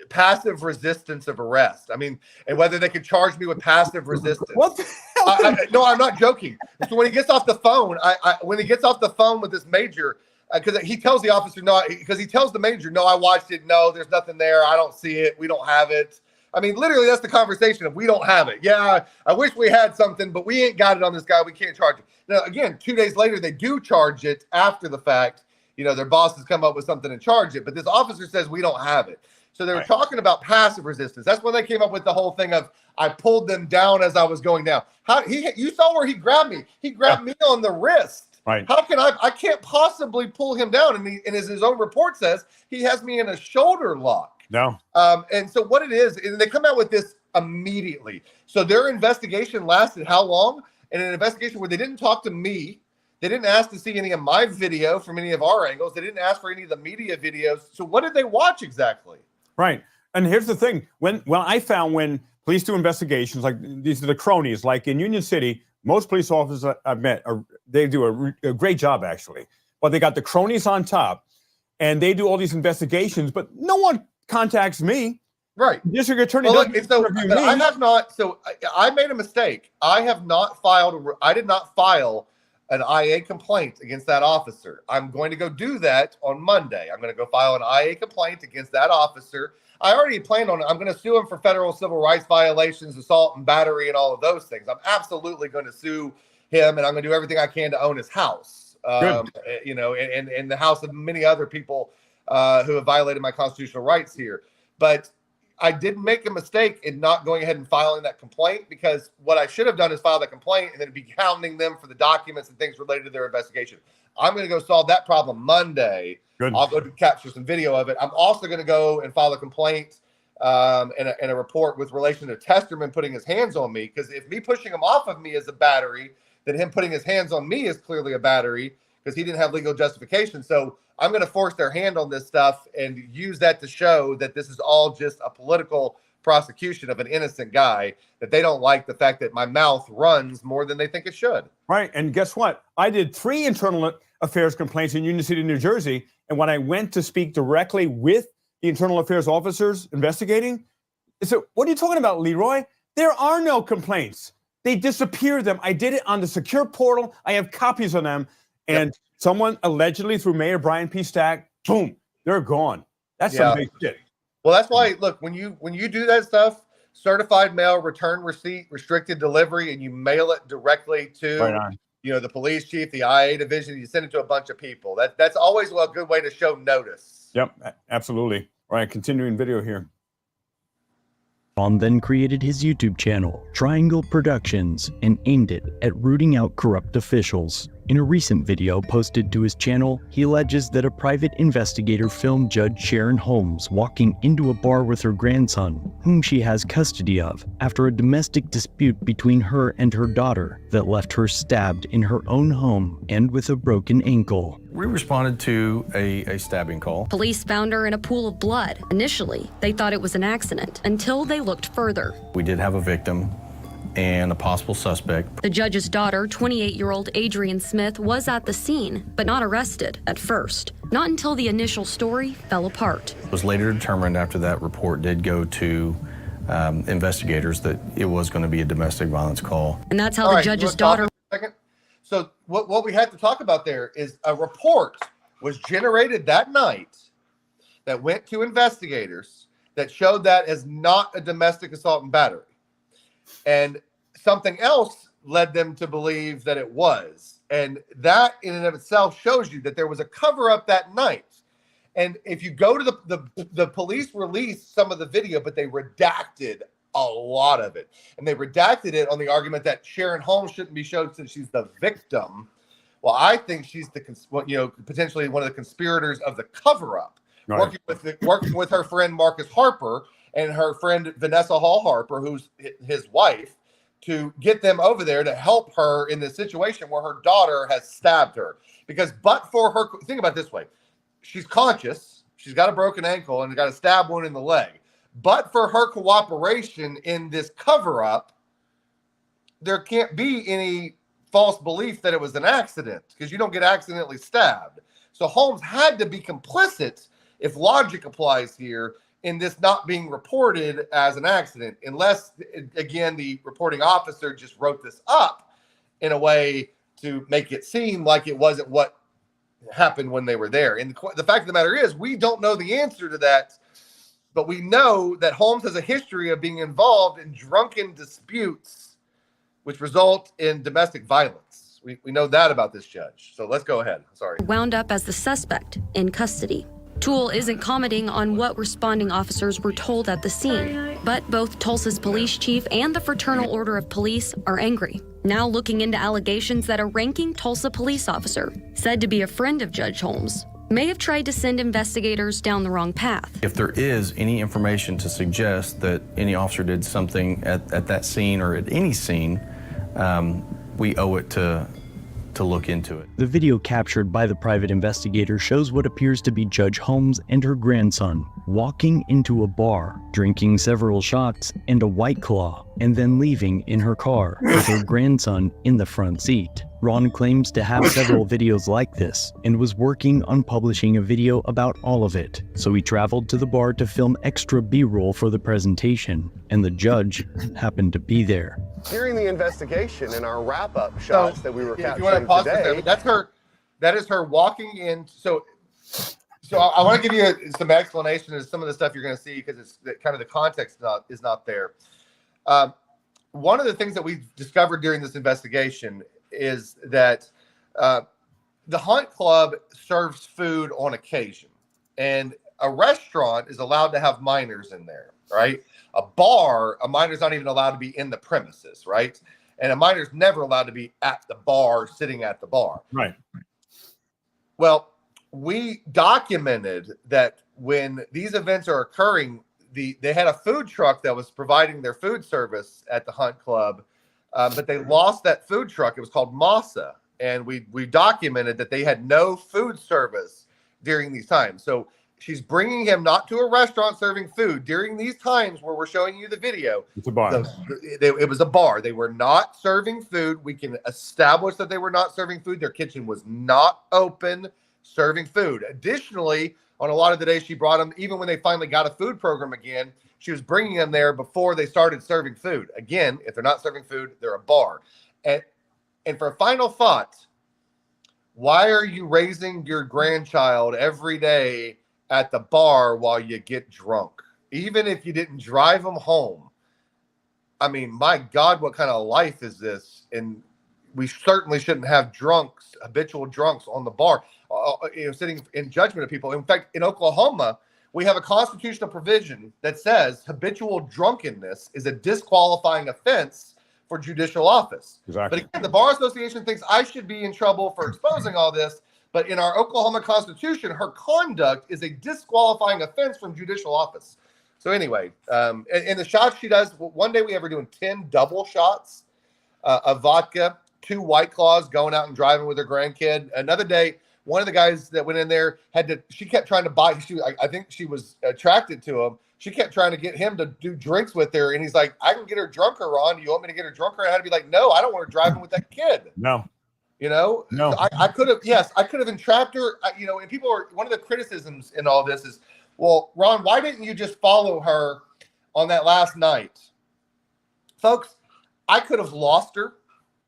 Speaker 2: passive resistance of arrest. I mean, and whether they could charge me with passive resistance.
Speaker 1: What the hell?
Speaker 2: No, I'm not joking. So when he gets off the phone, when he gets off the phone with this major, because he tells the officer, because he tells the major, no, I watched it. No, there's nothing there. I don't see it. We don't have it. I mean, literally, that's the conversation of we don't have it. Yeah, I wish we had something, but we ain't got it on this guy. We can't charge it. Now, again, 2 days later, they do charge it after the fact. Their bosses come up with something and charge it, but this officer says we don't have it. So they were talking about passive resistance. That's when they came up with the whole thing of I pulled them down as I was going down. You saw where he grabbed me. He grabbed me on the wrist.
Speaker 1: Right.
Speaker 2: How can I can't possibly pull him down. And as his own report says, he has me in a shoulder lock.
Speaker 1: No.
Speaker 2: And so what it is, and they come out with this immediately. So their investigation lasted how long? And an investigation where they didn't talk to me. They didn't ask to see any of my video from any of our angles. They didn't ask for any of the media videos. So what did they watch exactly?
Speaker 1: Right. And here's the thing. When I found when police do investigations, like these are the cronies, like in Union City, most police officers I've met, they do a great job, actually. But they got the cronies on top, and they do all these investigations, but no one contacts me.
Speaker 2: Right.
Speaker 1: District attorney
Speaker 2: well,
Speaker 1: doesn't
Speaker 2: so
Speaker 1: interview me.
Speaker 2: I have not. So I made a mistake. I have not filed. I did not file an IA complaint against that officer. I'm going to go do that on Monday. I'm going to go file an IA complaint against that officer. I already planned on it. I'm going to sue him for federal civil rights violations, assault and battery, and all of those things. I'm absolutely going to sue him, and I'm going to do everything I can to own his house. You know, and the house of many other people who have violated my constitutional rights here. But I did make a mistake in not going ahead and filing that complaint, because what I should have done is file that complaint and then be hounding them for the documents and things related to their investigation. I'm going to go solve that problem Monday.
Speaker 1: Good.
Speaker 2: I'll go to capture some video of it. I'm also going to go and file a complaint and a report with relation to Testerman putting his hands on me, because if me pushing him off of me is a battery, then him putting his hands on me is clearly a battery, because he didn't have legal justification. So I'm going to force their hand on this stuff and use that to show that this is all just a political prosecution of an innocent guy, that they don't like the fact that my mouth runs more than they think it should.
Speaker 1: Right. And guess what? I did 3 internal affairs complaints in Union City, New Jersey. And when I went to speak directly with the internal affairs officers investigating, they said, "What are you talking about, Leroy? There are no complaints. They disappeared them. I did it on the secure portal. I have copies of them." And someone allegedly through Mayor Brian P. Stack, boom, they're gone. That's some big shit.
Speaker 2: Well, that's why, look, when you do that stuff, certified mail, return receipt, restricted delivery, and you mail it directly to the police chief, the IA division, you send it to a bunch of people. That's always a good way to show notice.
Speaker 1: Yep, absolutely. All right, continuing video here.
Speaker 8: Ron then created his YouTube channel, Triangle Productions, and aimed it at rooting out corrupt officials. In a recent video posted to his channel, he alleges that a private investigator filmed Judge Sharon Holmes walking into a bar with her grandson, whom she has custody of, after a domestic dispute between her and her daughter that left her stabbed in her own home and with a broken ankle.
Speaker 6: We responded to a stabbing call.
Speaker 7: Police found her in a pool of blood. Initially, they thought it was an accident until they looked further.
Speaker 6: We did have a victim and a possible suspect.
Speaker 7: The judge's daughter, 28-year-old Adrienne Smith, was at the scene, but not arrested at first. Not until the initial story fell apart.
Speaker 6: It was later determined after that report did go to investigators that it was going to be a domestic violence call.
Speaker 7: And that's how the judge's daughter...
Speaker 2: So what we had to talk about there is a report was generated that night that went to investigators that showed that as not a domestic assault and battery. And something else led them to believe that it was. And that in and of itself shows you that there was a cover up that night. And if you go to the police released some of the video, but they redacted a lot of it. And they redacted it on the argument that Sharon Holmes shouldn't be shown since she's the victim. Well, I think she's potentially one of the conspirators of the cover up, working with her friend Marcus Harper and her friend Vanessa Hall Harper, who's his wife, to get them over there to help her in this situation where her daughter has stabbed her. Because but for her, think about it this way, she's conscious, she's got a broken ankle and got a stab wound in the leg. But for her cooperation in this cover-up, there can't be any false belief that it was an accident, because you don't get accidentally stabbed. So Holmes had to be complicit, if logic applies here, in this not being reported as an accident, unless, again, the reporting officer just wrote this up in a way to make it seem like it wasn't what happened when they were there. And the fact of the matter is, we don't know the answer to that, but we know that Holmes has a history of being involved in drunken disputes, which result in domestic violence. We know that about this judge. So let's go ahead. Sorry.
Speaker 7: Wound up as the suspect in custody. Toole isn't commenting on what responding officers were told at the scene, but both Tulsa's police chief and the Fraternal Order of Police are angry. now looking into allegations that a ranking Tulsa police officer, said to be a friend of Judge Holmes, may have tried to send investigators down the wrong path.
Speaker 6: If there is any information to suggest that any officer did something at that scene or at any scene, we owe it to look into it.
Speaker 8: The video captured by the private investigator shows what appears to be Judge Holmes and her grandson walking into a bar, drinking several shots and a White Claw, and then leaving in her car with her grandson in the front seat. Ron claims to have several videos like this and was working on publishing a video about all of it, so he traveled to the bar to film extra B-roll for the presentation, and the judge happened to be there.
Speaker 10: During the investigation and our wrap-up shots that we were
Speaker 2: if you want to
Speaker 10: capturing
Speaker 2: pause
Speaker 10: today,
Speaker 2: that is her walking in. So I want to give you some explanation of some of the stuff you're going to see, because it's kind of the context is not there. One of the things that we discovered during this investigation is that the Hunt Club serves food on occasion, and a restaurant is allowed to have minors in there, right? A bar, a minor's not even allowed to be in the premises, right? And a minor's never allowed to be at the bar, sitting at the bar.
Speaker 1: Right.
Speaker 2: Well, we documented that when these events are occurring, they had a food truck that was providing their food service at the Hunt Club, but they lost that food truck. It was called Masa, and we documented that they had no food service during these times. So she's bringing him not to a restaurant serving food during these times where we're showing you the video.
Speaker 1: It's a bar.
Speaker 2: It was a bar. They were not serving food. We can establish that they were not serving food. Their kitchen was not open serving food. Additionally, on a lot of the days she brought them, even when they finally got a food program again, she was bringing them there before they started serving food. Again, if they're not serving food, they're a bar. And for a final thought, why are you raising your grandchild every day at the bar while you get drunk? Even if you didn't drive them home. I mean, my God, what kind of life is this? And we certainly shouldn't have drunks, habitual drunks on the bar, sitting in judgment of people. In fact, in Oklahoma, we have a constitutional provision that says habitual drunkenness is a disqualifying offense for judicial office.
Speaker 1: Exactly.
Speaker 2: But again, the Bar Association thinks I should be in trouble for exposing all this. But in our Oklahoma Constitution, her conduct is a disqualifying offense from judicial office. So anyway, and the shots she does, one day we have her doing 10 double shots of vodka, 2 White Claws, going out and driving with her grandkid. Another day, one of the guys that went in there she kept trying to buy, I think she was attracted to him. She kept trying to get him to do drinks with her. And he's like, I can get her drunker, Ron. Do you want me to get her drunker? And I had to be like, no, I don't want her driving with that kid.
Speaker 1: No.
Speaker 2: You know,
Speaker 1: no,
Speaker 2: I could have entrapped her. And people are, one of the criticisms in all this is, well, Ron, why didn't you just follow her on that last night? Folks, I could have lost her.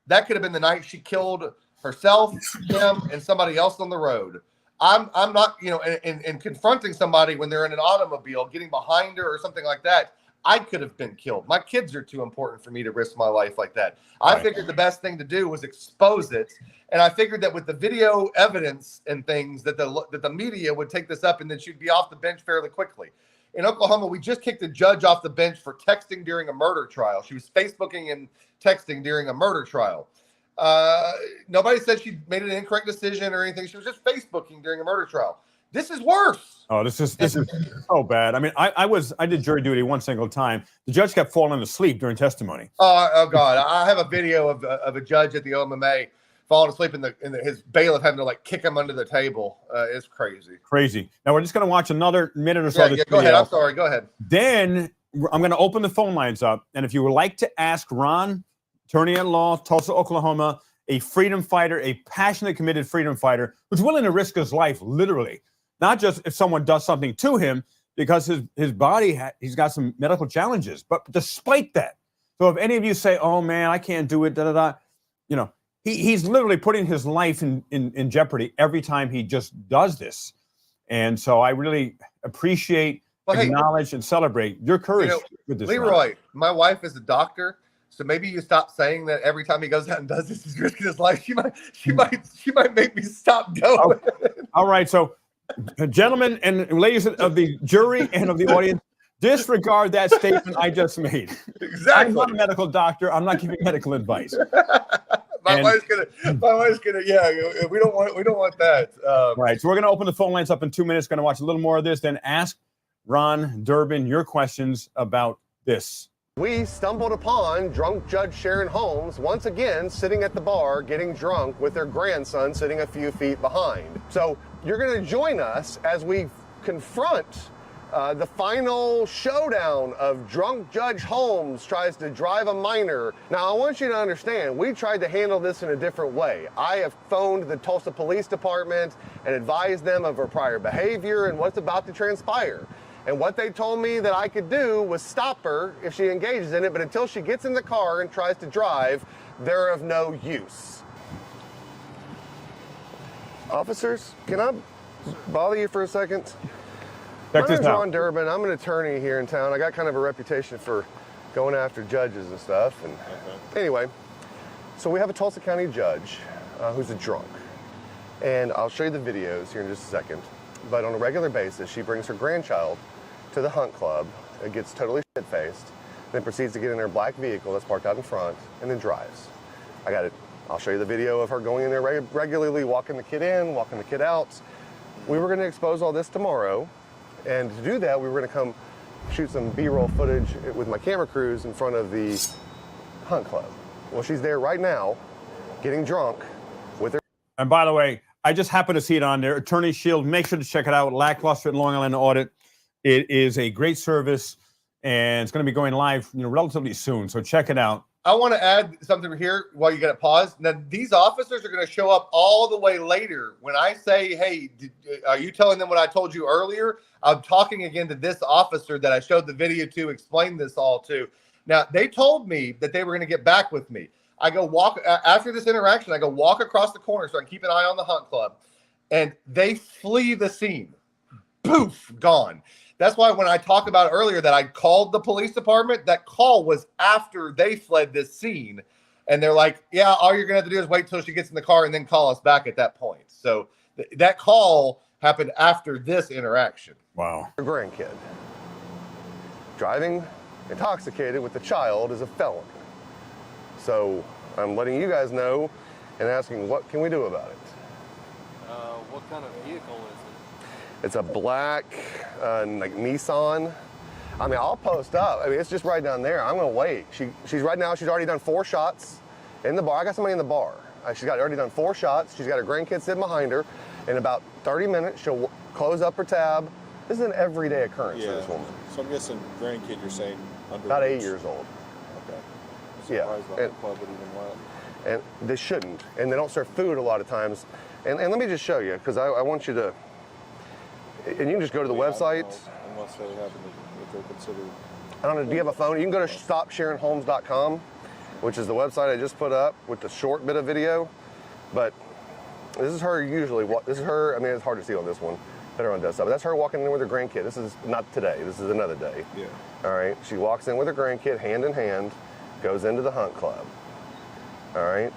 Speaker 2: That could have been the night she killed herself, him, and somebody else on the road. I'm not, and confronting somebody when they're in an automobile, getting behind her or something like that. I could have been killed. My kids are too important for me to risk my life like that. I figured the best thing to do was expose it. And I figured that with the video evidence and things that the media would take this up, and then she'd be off the bench fairly quickly. In Oklahoma, we just kicked a judge off the bench for texting during a murder trial. She was Facebooking and texting during a murder trial. Nobody said she made an incorrect decision or anything. She was just Facebooking during a murder trial. This is worse.
Speaker 1: Oh, this is so bad. I mean, I did jury duty one single time. The judge kept falling asleep during testimony.
Speaker 2: Oh God! I have a video of a judge at the OMMA falling asleep in his bailiff having to like kick him under the table. It's crazy.
Speaker 1: Crazy. Now we're just going to watch another minute or so.
Speaker 2: Yeah, go ahead. I'm sorry. Go ahead.
Speaker 1: Then I'm going to open the phone lines up, and if you would like to ask Ron, attorney at law, Tulsa, Oklahoma, a freedom fighter, a passionate, committed freedom fighter who's willing to risk his life, literally. Not just if someone does something to him, because his body, he's got some medical challenges. But despite that, so if any of you say, oh, man, I can't do it, he's literally putting his life in jeopardy every time he just does this. And so I really appreciate, acknowledge, and celebrate your courage with this.
Speaker 2: Leroy, my wife is a doctor. So maybe you stop saying that every time he goes out and does this, he's risking his life. She might make me stop going.
Speaker 1: All right. So, gentlemen and ladies of the jury and of the audience, Disregard that statement I just made.
Speaker 2: Exactly.
Speaker 1: I'm not a medical doctor. I'm not giving medical advice.
Speaker 2: My wife's gonna. Yeah, we don't want that.
Speaker 1: Right. So we're gonna open the phone lines up in 2 minutes. Gonna watch a little more of this. Then ask Ron Durbin your questions about this.
Speaker 10: We stumbled upon drunk Judge Sharon Holmes once again sitting at the bar getting drunk with their grandson sitting a few feet behind. So you're going to join us as we confront the final showdown of drunk Judge Holmes tries to drive a minor. Now, I want you to understand, we tried to handle this in a different way. I have phoned the Tulsa Police Department and advised them of her prior behavior and what's about to transpire. And what they told me that I could do was stop her if she engages in it, but until she gets in the car and tries to drive, they're of no use. Officers, can I bother you for a second? My name's Ron Durbin. I'm an attorney here in town. I got kind of a reputation for going after judges and stuff. And anyway, so we have a Tulsa County judge who's a drunk. And I'll show you the videos here in just a second. But on a regular basis, she brings her grandchild to the hunt club, and gets totally shit-faced, then proceeds to get in her black vehicle that's parked out in front, and then drives. I got it. I'll show you the video of her going in there regularly, walking the kid in, walking the kid out. We were going to expose all this tomorrow, and to do that, we were going to come shoot some B-roll footage with my camera crews in front of the hunt club. Well, she's there right now, getting drunk with her.
Speaker 1: And by the way, I just happen to see it on there. Attorney Shield. Make sure to check it out. Lackluster Long Island Audit. It is a great service, and it's going to be going live, relatively soon. So check it out.
Speaker 2: I want to add something here while you got it paused. Now, these officers are going to show up all the way later. When I say, "Hey, are you telling them what I told you earlier?" I'm talking again to this officer that I showed the video to, explain this all to. Now, they told me that they were going to get back with me. I go walk after this interaction. I go walk across the corner so I can keep an eye on the hunt club, and they flee the scene. Poof, gone. That's why when I talked about earlier that I called the police department, that call was after they fled this scene, and they're like, "Yeah, all you're gonna have to do is wait till she gets in the car and then call us back at that point." So that call happened after this interaction.
Speaker 1: Wow.
Speaker 10: Her grandkid driving intoxicated with the child is a felony. So I'm letting you guys know and asking, what can we do about it?
Speaker 12: What kind of vehicle is it?
Speaker 10: It's a black, like Nissan. I mean, I'll post up. I mean, it's just right down there. I'm gonna wait. She's right now. She's already done 4 shots in the bar. I got somebody in the bar. She's already done 4 shots. She's got her grandkid sitting behind her. In about 30 minutes, she'll close up her tab. This is an everyday occurrence for this woman.
Speaker 12: So I'm guessing grandkid, you're saying under
Speaker 10: about 8 years old.
Speaker 12: Okay.
Speaker 10: Yeah.
Speaker 12: The club would even let.
Speaker 10: And they shouldn't. And they don't serve food a lot of times. And let me just show you, because I want you to. And you can just go to the website.
Speaker 12: Unless they have, if they're considered.
Speaker 10: I don't know, do you have a phone? You can go to stopsharonholmes.com, which is the website I just put up with the short bit of video. But this is her usually, this is her, I mean, it's hard to see on this one, better on desktop. But that's her walking in with her grandkid. This is not today, this is another day.
Speaker 12: Yeah.
Speaker 10: All right, she walks in with her grandkid, hand in hand, goes into the hunt club. All right,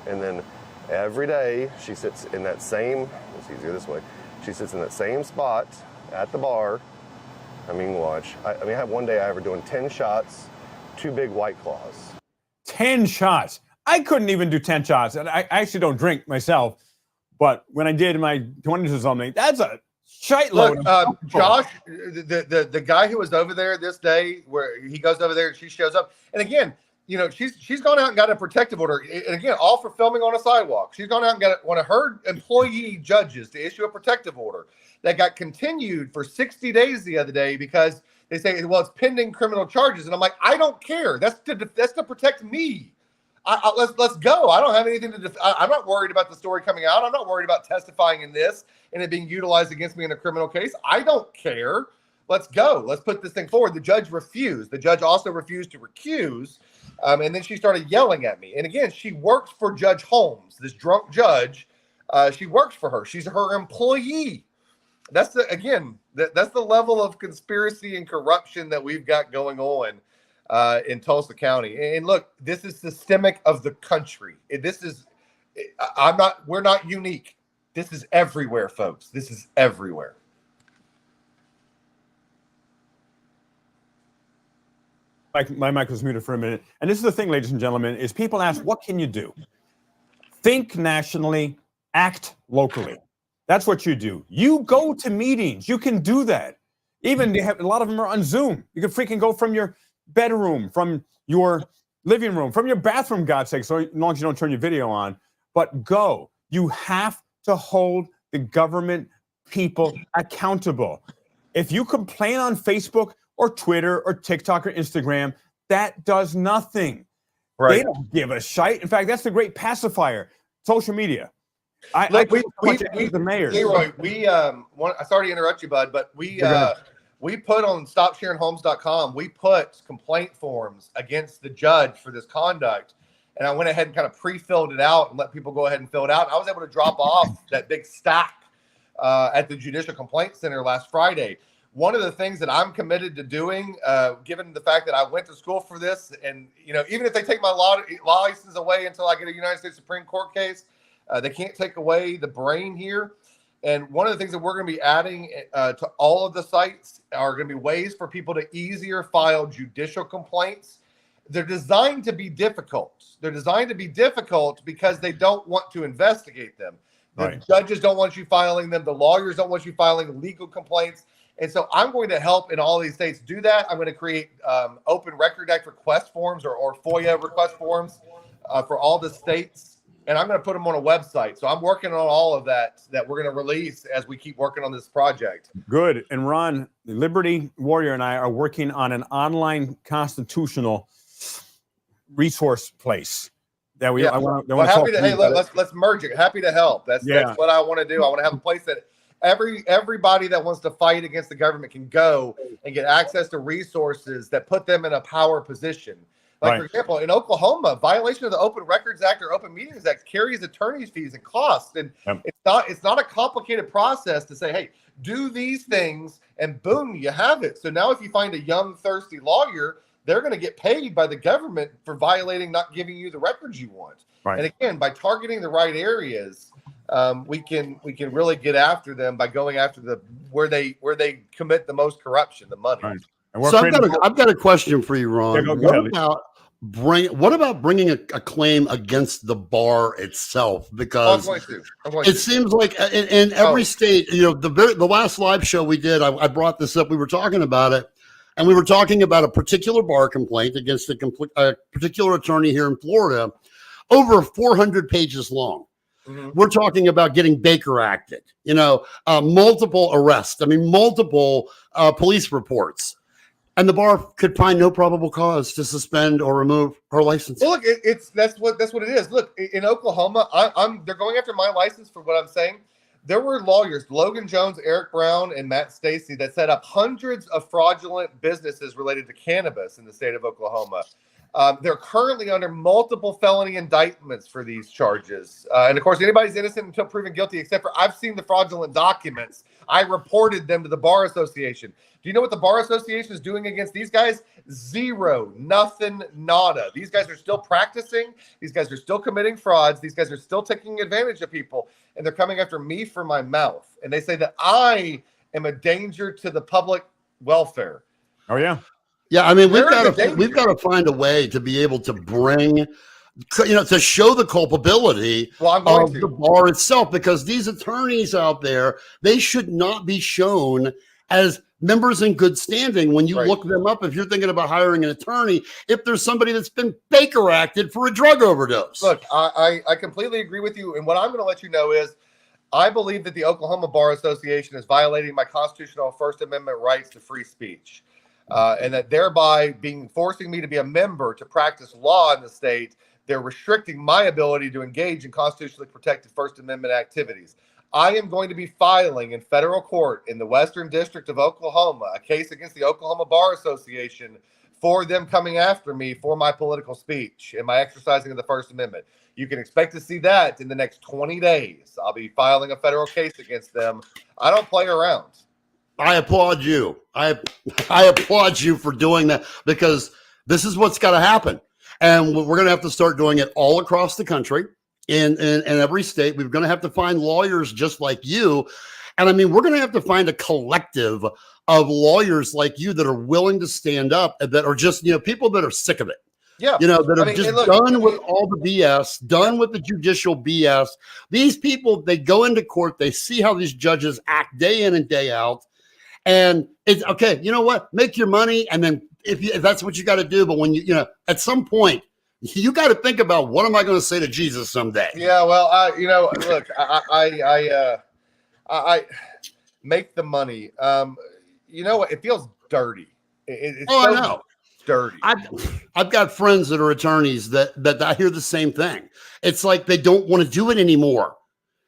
Speaker 10: and then every day she sits in that same, it's easier this way, she sits in that same spot at the bar. I mean, watch. I had one day I ever doing 10 shots, 2 big White Claws.
Speaker 1: 10 shots. I couldn't even do 10 shots. And I actually don't drink myself. But when I did in my 20s or something, that's a shite load.
Speaker 2: Look, Josh, the guy who was over there this day, where he goes over there and she shows up. And again, she's gone out and got a protective order. And again, all for filming on a sidewalk. She's gone out and got one of her employee judges to issue a protective order that got continued for 60 days the other day because they say, well, it's pending criminal charges. And I'm like, I don't care. That's to protect me. Let's go. I don't have anything to I'm not worried about the story coming out. I'm not worried about testifying in this and it being utilized against me in a criminal case. I don't care. Let's go. Let's put this thing forward. The judge refused. The judge also refused to recuse. And then she started yelling at me. And again, she works for Judge Holmes, this drunk judge. She works for her. She's her employee. That's that's the level of conspiracy and corruption that we've got going on in Tulsa County. And look, this is systemic of the country. We're not unique. This is everywhere, folks. This is everywhere.
Speaker 1: My mic was muted for a minute. And this is the thing, ladies and gentlemen, is people ask, what can you do? Think nationally, act locally. That's what you do. You go to meetings. You can do that. Even they have, a lot of them are on Zoom. You can freaking go from your bedroom, from your living room, from your bathroom, God's sake, so as long as you don't turn your video on. But go. You have to hold the government people accountable. If you complain on Facebook or Twitter or TikTok or Instagram, that does nothing. Right. They don't give a shite. In fact, that's the great pacifier, social media. The mayor.
Speaker 2: Leroy, sorry to interrupt you, bud, but we put on StopSharingHomes.com, we put complaint forms against the judge for this conduct. And I went ahead and kind of pre-filled it out and let people go ahead and fill it out. I was able to drop off that big stack at the Judicial Complaint Center last Friday. One of the things that I'm committed to doing, given the fact that I went to school for this, and even if they take my law license away until I get a United States Supreme Court case, they can't take away the brain here. And one of the things that we're going to be adding to all of the sites are going to be ways for people to easier file judicial complaints. They're designed to be difficult. They're designed to be difficult because they don't want to investigate them. The judges don't want you filing them. The lawyers don't want you filing legal complaints. And so I'm going to help in all these states do that. I'm going to create Open Record Act request forms or FOIA request forms for all the states. And I'm going to put them on a website. So I'm working on all of that we're going to release as we keep working on this project.
Speaker 1: Good. And Ron, the Liberty Warrior, and I are working on an online constitutional resource place that we.
Speaker 2: Yeah. Let's merge it. Happy to help. That's what I want to do. I want to have a place that everybody that wants to fight against the government can go and get access to resources that put them in a power position. Like, for example, in Oklahoma, violation of the Open Records Act or Open Meetings Act carries attorney's fees and costs. And it's not a complicated process to say, hey, do these things and boom, you have it. So now if you find a young, thirsty lawyer, they're going to get paid by the government for violating, not giving you the records you want. And again, by targeting the right areas, we can really get after them by going after where they commit the most corruption, the money.
Speaker 9: So I've got a question for you, Ron. What about bringing a claim against the bar itself? Because it seems like in every state, the last live show we did, I brought this up. We were talking about it, and we were talking about a particular bar complaint against a particular attorney here in Florida, over 400 pages long. We're talking about getting Baker acted, multiple arrests. I mean, multiple police reports. And the bar could find no probable cause to suspend or remove her license.
Speaker 2: Well, look, that's what it is. Look, in Oklahoma, they're going after my license for what I'm saying. There were lawyers, Logan Jones, Eric Brown, and Matt Stacy, that set up hundreds of fraudulent businesses related to cannabis in the state of Oklahoma. They're currently under multiple felony indictments for these charges. And of course, anybody's innocent until proven guilty, except for I've seen the fraudulent documents. I reported them to the Bar Association. Do you know what the Bar Association is doing against these guys? Zero, nothing, nada. These guys are still practicing. These guys are still committing frauds. These guys are still taking advantage of people. And they're coming after me for my mouth. And they say that I am a danger to the public welfare.
Speaker 1: Oh, yeah.
Speaker 9: Yeah, I mean, we've got to find a way to be able to bring, to show the culpability of the bar itself, because these attorneys out there, they should not be shown as members in good standing when you look them up. If you're thinking about hiring an attorney, if there's somebody that's been Baker acted for a drug overdose.
Speaker 2: Look, I completely agree with you. And what I'm going to let you know is I believe that the Oklahoma Bar Association is violating my constitutional First Amendment rights to free speech. And that thereby forcing me to be a member to practice law in the state, they're restricting my ability to engage in constitutionally protected First Amendment activities. I am going to be filing in federal court in the Western District of Oklahoma a case against the Oklahoma Bar Association for them coming after me for my political speech and my exercising of the First Amendment. You can expect to see that in the next 20 days. I'll be filing a federal case against them. I don't play around.
Speaker 9: I applaud you. I applaud you for doing that, because this is what's got to happen. And we're going to have to start doing it all across the country in every state. We're going to have to find lawyers just like you. And I mean, we're going to have to find a collective of lawyers like you that are willing to stand up, and that are just, people that are sick of it.
Speaker 2: Yeah.
Speaker 9: That are just done with all the BS, done with the judicial BS. These people, they go into court, they see how these judges act day in and day out. And it's okay. You know what? Make your money. And then if that's what you got to do. But when at some point, you got to think about, what am I going to say to Jesus someday?
Speaker 2: Yeah. Well, look, I make the money. You know what? It feels dirty. It's
Speaker 9: I know.
Speaker 2: Dirty.
Speaker 9: I've got friends that are attorneys that I hear the same thing. It's like they don't want to do it anymore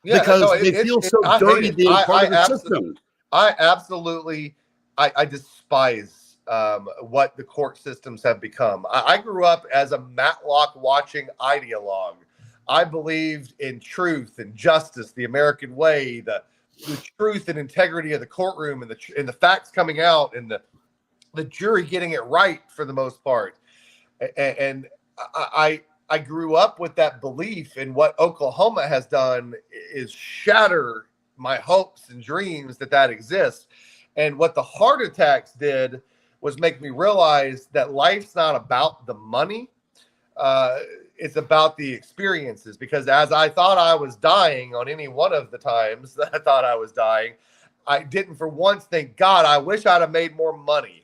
Speaker 9: because they feel so dirty being part of the system.
Speaker 2: I absolutely, I despise what the court systems have become. I grew up as a Matlock watching ideologue. I believed in truth and justice, the American way, the truth and integrity of the courtroom, and the facts coming out, and the jury getting it right for the most part. And I grew up with that belief, and what Oklahoma has done is shatter my hopes and dreams that exists. And what the heart attacks did was make me realize that life's not about the money. It's about the experiences, because as I thought I was dying on any one of the times that I thought I was dying, I didn't for once think, God, I wish I'd have made more money.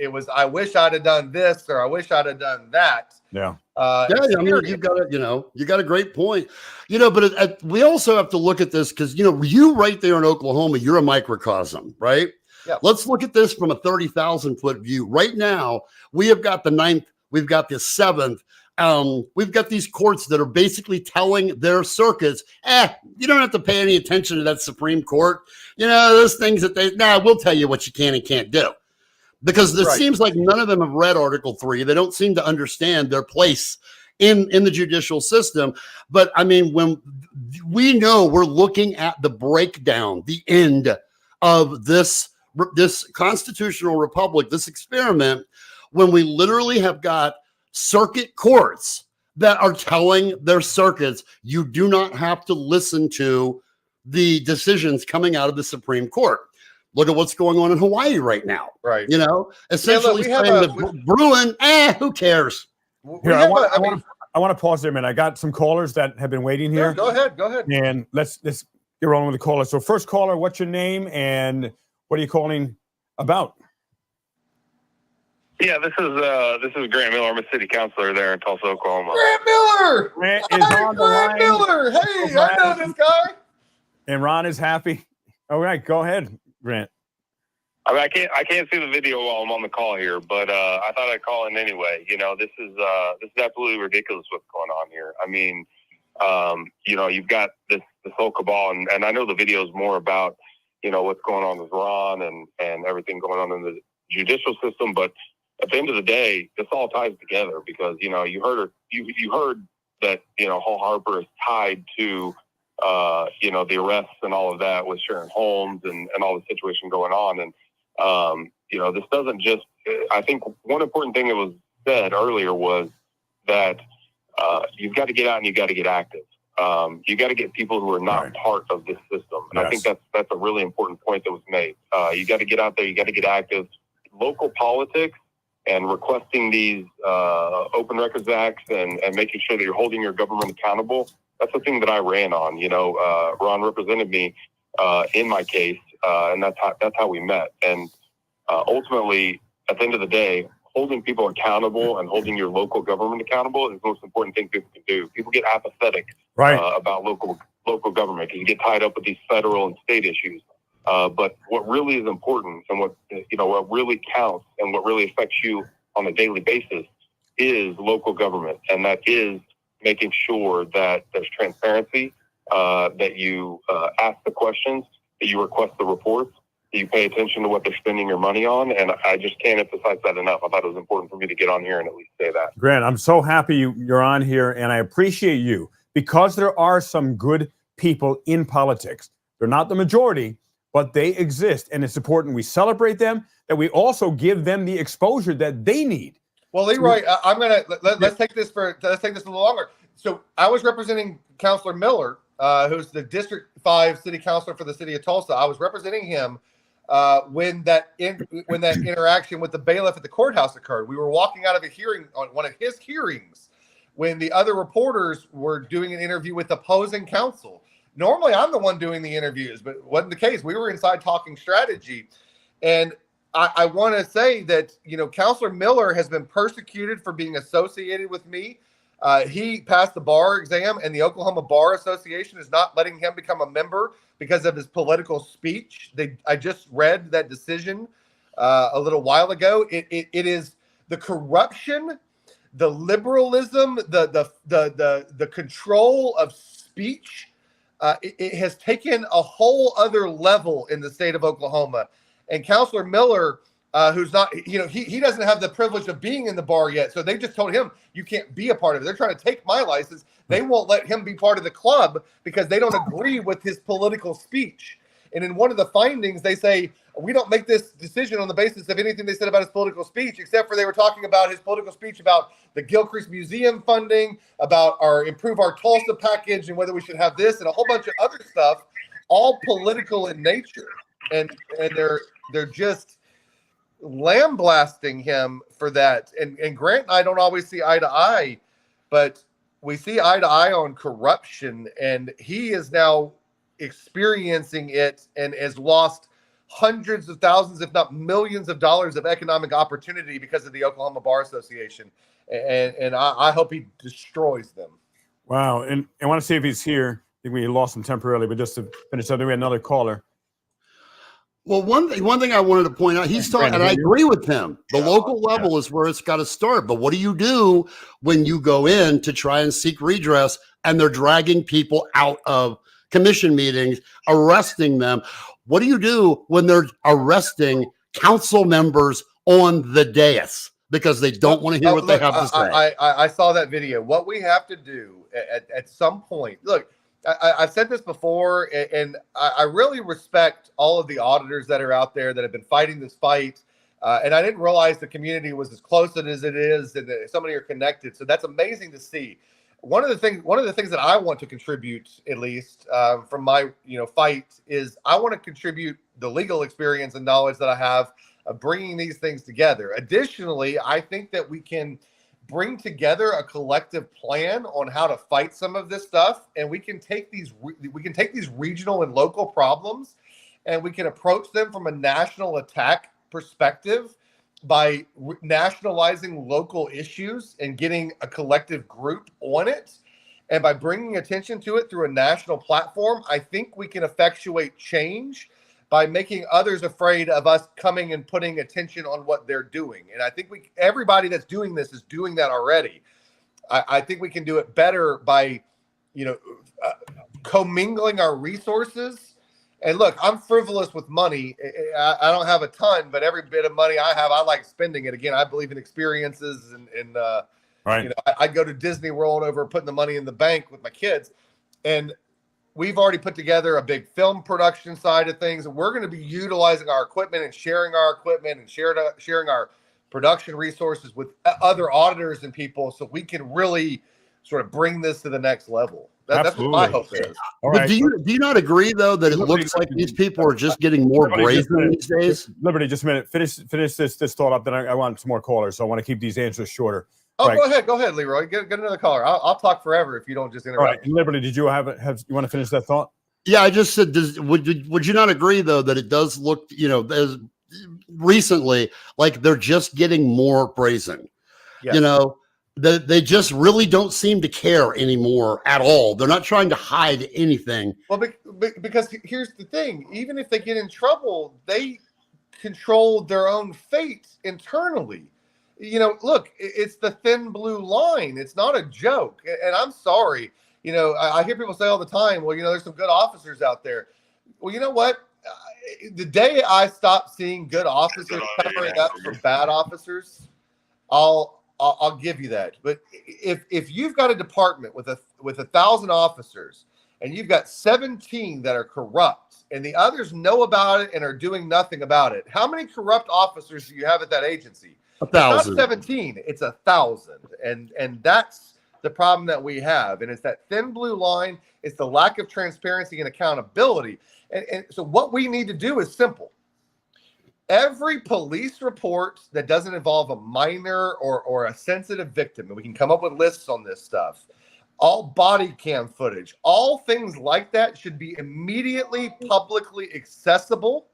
Speaker 2: It was, I wish I'd have done this, or I wish I'd have done that.
Speaker 1: Yeah.
Speaker 9: I mean, you got a great point, but we also have to look at this because, you right there in Oklahoma, you're a microcosm, right?
Speaker 2: Yeah.
Speaker 9: Let's look at this from a 30,000 foot view. Right now, we have got the 9th, we've got the 7th. We've got these courts that are basically telling their circuits, you don't have to pay any attention to that Supreme Court. Those things that we'll tell you what you can and can't do. Because it seems like none of them have read Article 3. They don't seem to understand their place in the judicial system. But I mean, when we know we're looking at the breakdown, the end of this constitutional republic, this experiment, when we literally have got circuit courts that are telling their circuits, you do not have to listen to the decisions coming out of the Supreme Court. Look at what's going on in Hawaii right now.
Speaker 2: Right.
Speaker 9: Essentially saying that Bruin, who cares?
Speaker 1: Here, I want to pause there a minute. I got some callers that have been waiting here.
Speaker 2: Go ahead.
Speaker 1: And let's get rolling with the caller. So first caller, what's your name and what are you calling about?
Speaker 13: Yeah, this is Grant Miller. I'm a city councilor there in Tulsa, Oklahoma.
Speaker 2: Grant Miller!
Speaker 1: Grant is on the line.
Speaker 2: Miller! Hey, I know this guy.
Speaker 1: And Ron is happy. All right, go ahead, Grant.
Speaker 13: I mean, I can't see the video while I'm on the call here, but I thought I'd call in anyway. This is absolutely ridiculous what's going on here. I mean, you've got this whole cabal, and I know the video is more about what's going on with Ron and everything going on in the judicial system, but at the end of the day, this all ties together because you heard that Hall Harper is tied to the arrests and all of that with Sharon Holmes and all the situation going on. And, this doesn't just, I think one important thing that was said earlier was that you've got to get out and you've got to get active. You got to get people who are not part of this system. And I think that's a really important point that was made. You got to get out there. You got to get active. Local politics and requesting these open records acts and making sure that you're holding your government accountable. That's the thing that I ran on. Ron represented me in my case, and that's how we met. And ultimately, at the end of the day, holding people accountable and holding your local government accountable is the most important thing people can do. People get apathetic about local government because you get tied up with these federal and state issues. But what really is important and what really counts and what really affects you on a daily basis is local government, and that is making sure that there's transparency, that you ask the questions, that you request the reports, that you pay attention to what they're spending your money on. And I just can't emphasize that enough. I thought it was important for me to get on here and at least say that.
Speaker 1: Grant, I'm so happy you're on here, and I appreciate you because there are some good people in politics. They're not the majority, but they exist, and it's important we celebrate them, that we also give them the exposure that they need.
Speaker 2: Well, Leroy, let's take this a little longer. So I was representing Councilor Miller, who's the District 5 City Councilor for the City of Tulsa. I was representing him when that interaction with the bailiff at the courthouse occurred. We were walking out of a hearing on one of his hearings when the other reporters were doing an interview with opposing counsel. Normally, I'm the one doing the interviews, but it wasn't the case. We were inside talking strategy. And I want to say that, Counselor Miller has been persecuted for being associated with me. He passed the bar exam, and the Oklahoma Bar Association is not letting him become a member because of his political speech. I just read that decision a little while ago. It is the corruption, the liberalism, the control of speech. It has taken a whole other level in the state of Oklahoma. And Counselor Miller, who's not, he doesn't have the privilege of being in the bar yet. So they just told him, you can't be a part of it. They're trying to take my license. They won't let him be part of the club because they don't agree with his political speech. And in one of the findings, they say, we don't make this decision on the basis of anything they said about his political speech, except for they were talking about his political speech about the Gilchrist Museum funding, about improve our Tulsa package, and whether we should have this and a whole bunch of other stuff, all political in nature. And they're just lambasting him for that. And Grant and I don't always see eye to eye, but we see eye to eye on corruption, and he is now experiencing it and has lost hundreds of thousands, if not millions of dollars of economic opportunity because of the Oklahoma Bar Association. And I hope he destroys them.
Speaker 1: Wow. And I want to see if he's here. I think we lost him temporarily, but just to finish up, we had another caller.
Speaker 9: Well, one thing I wanted to point out, he's talking, and I agree with him. The local level is where it's got to start. But what do you do when you go in to try and seek redress and they're dragging people out of commission meetings, arresting them? What do you do when they're arresting council members on the dais because they don't want to hear what they have to say?
Speaker 2: I saw that video. What we have to do at some point, look, I've said this before, and I really respect all of the auditors that are out there that have been fighting this fight. And I didn't realize the community was as close as it is, and that so many are connected. So that's amazing to see. One of the things that I want to contribute, at least from my fight, is I want to contribute the legal experience and knowledge that I have of bringing these things together. Additionally, I think that we can bring together a collective plan on how to fight some of this stuff, and we can take these regional and local problems, and we can approach them from a national attack perspective by nationalizing local issues and getting a collective group on it. And by bringing attention to it through a national platform, I think we can effectuate change by making others afraid of us coming and putting attention on what they're doing. And I think everybody that's doing this is doing that already. I think we can do it better by, commingling our resources. And look, I'm frivolous with money. I don't have a ton, but every bit of money I have, I like spending it. Again, I believe in experiences, and
Speaker 1: right.
Speaker 2: I go to Disney World over putting the money in the bank with my kids. And we've already put together a big film production side of things, and we're going to be utilizing our equipment and sharing our equipment and sharing our production resources with other auditors and people, so we can really sort of bring this to the next level. That's what my hope is.
Speaker 9: But do you not agree, though, that it looks like these people are just getting more brazen these days?
Speaker 1: Liberty, just a minute. Finish this thought up. Then I want some more callers, so I want to keep these answers shorter.
Speaker 2: Oh, right. Go ahead, Leroy. Get another caller. I'll talk forever if you don't just interrupt.
Speaker 1: All right, Liberty, did you you want to finish that thought?
Speaker 9: Yeah, I just said, would you not agree, though, that it does look, as recently, like they're just getting more brazen? Yes. They just really don't seem to care anymore at all. They're not trying to hide anything.
Speaker 2: Well, because here's the thing. Even if they get in trouble, they control their own fate internally. Look, it's the thin blue line. It's not a joke. And I'm sorry. I hear people say all the time, well, there's some good officers out there. Well, you know what? The day I stop seeing good officers covering up for bad officers, I'll give you that. But if you've got a department with 1,000 officers and you've got 17 that are corrupt and the others know about it and are doing nothing about it, how many corrupt officers do you have at that agency?
Speaker 9: 1,000.
Speaker 2: It's not 17, it's 1,000. And that's the problem that we have. And it's that thin blue line. It's the lack of transparency and accountability. And so what we need to do is simple. Every police report that doesn't involve a minor or a sensitive victim, and we can come up with lists on this stuff, all body cam footage, all things like that should be immediately publicly accessible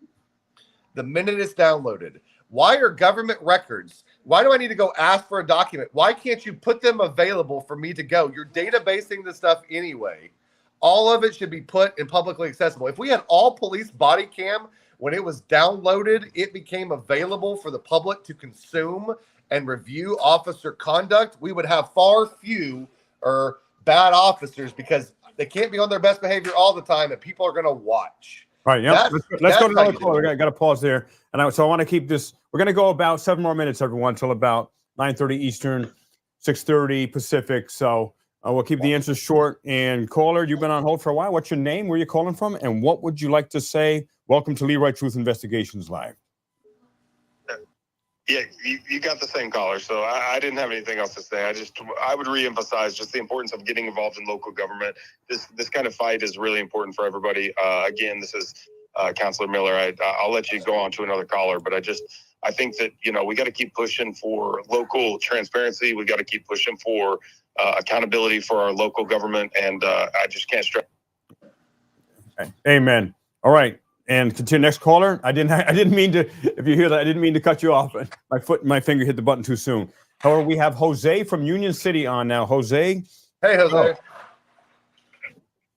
Speaker 2: the minute it's downloaded. Why are government records? Why do I need to go ask for a document? Why can't you put them available for me to go? You're databasing the stuff anyway. All of it should be put in publicly accessible. If we had all police body cam, when it was downloaded, it became available for the public to consume and review officer conduct, we would have far fewer bad officers because they can't be on their best behavior all the time and people are going to watch.
Speaker 1: All right, yeah. Let's go to another call. We got to pause there. So I want to keep this. We're going to go about 7 more minutes, everyone, till about 9:30 Eastern, 6:30 Pacific. So we'll keep the answers short. And caller, you've been on hold for a while. What's your name? Where are you calling from? And what would you like to say? Welcome to Leroy Truth Investigations Live.
Speaker 13: Yeah, you got the same caller, so I didn't have anything else to say. I would reemphasize just the importance of getting involved in local government. This kind of fight is really important for everybody. Again, this is Councilor Miller. I'll let you go on to another caller, but I think that we got to keep pushing for local transparency. We got to keep pushing for accountability for our local government, and I just can't stress.
Speaker 1: Okay. Amen. All right. And continue. Next caller. I didn't mean to. If you hear that, I didn't mean to cut you off. My finger hit the button too soon. However, we have Jose from Union City on now. Jose.
Speaker 2: Hey, Jose.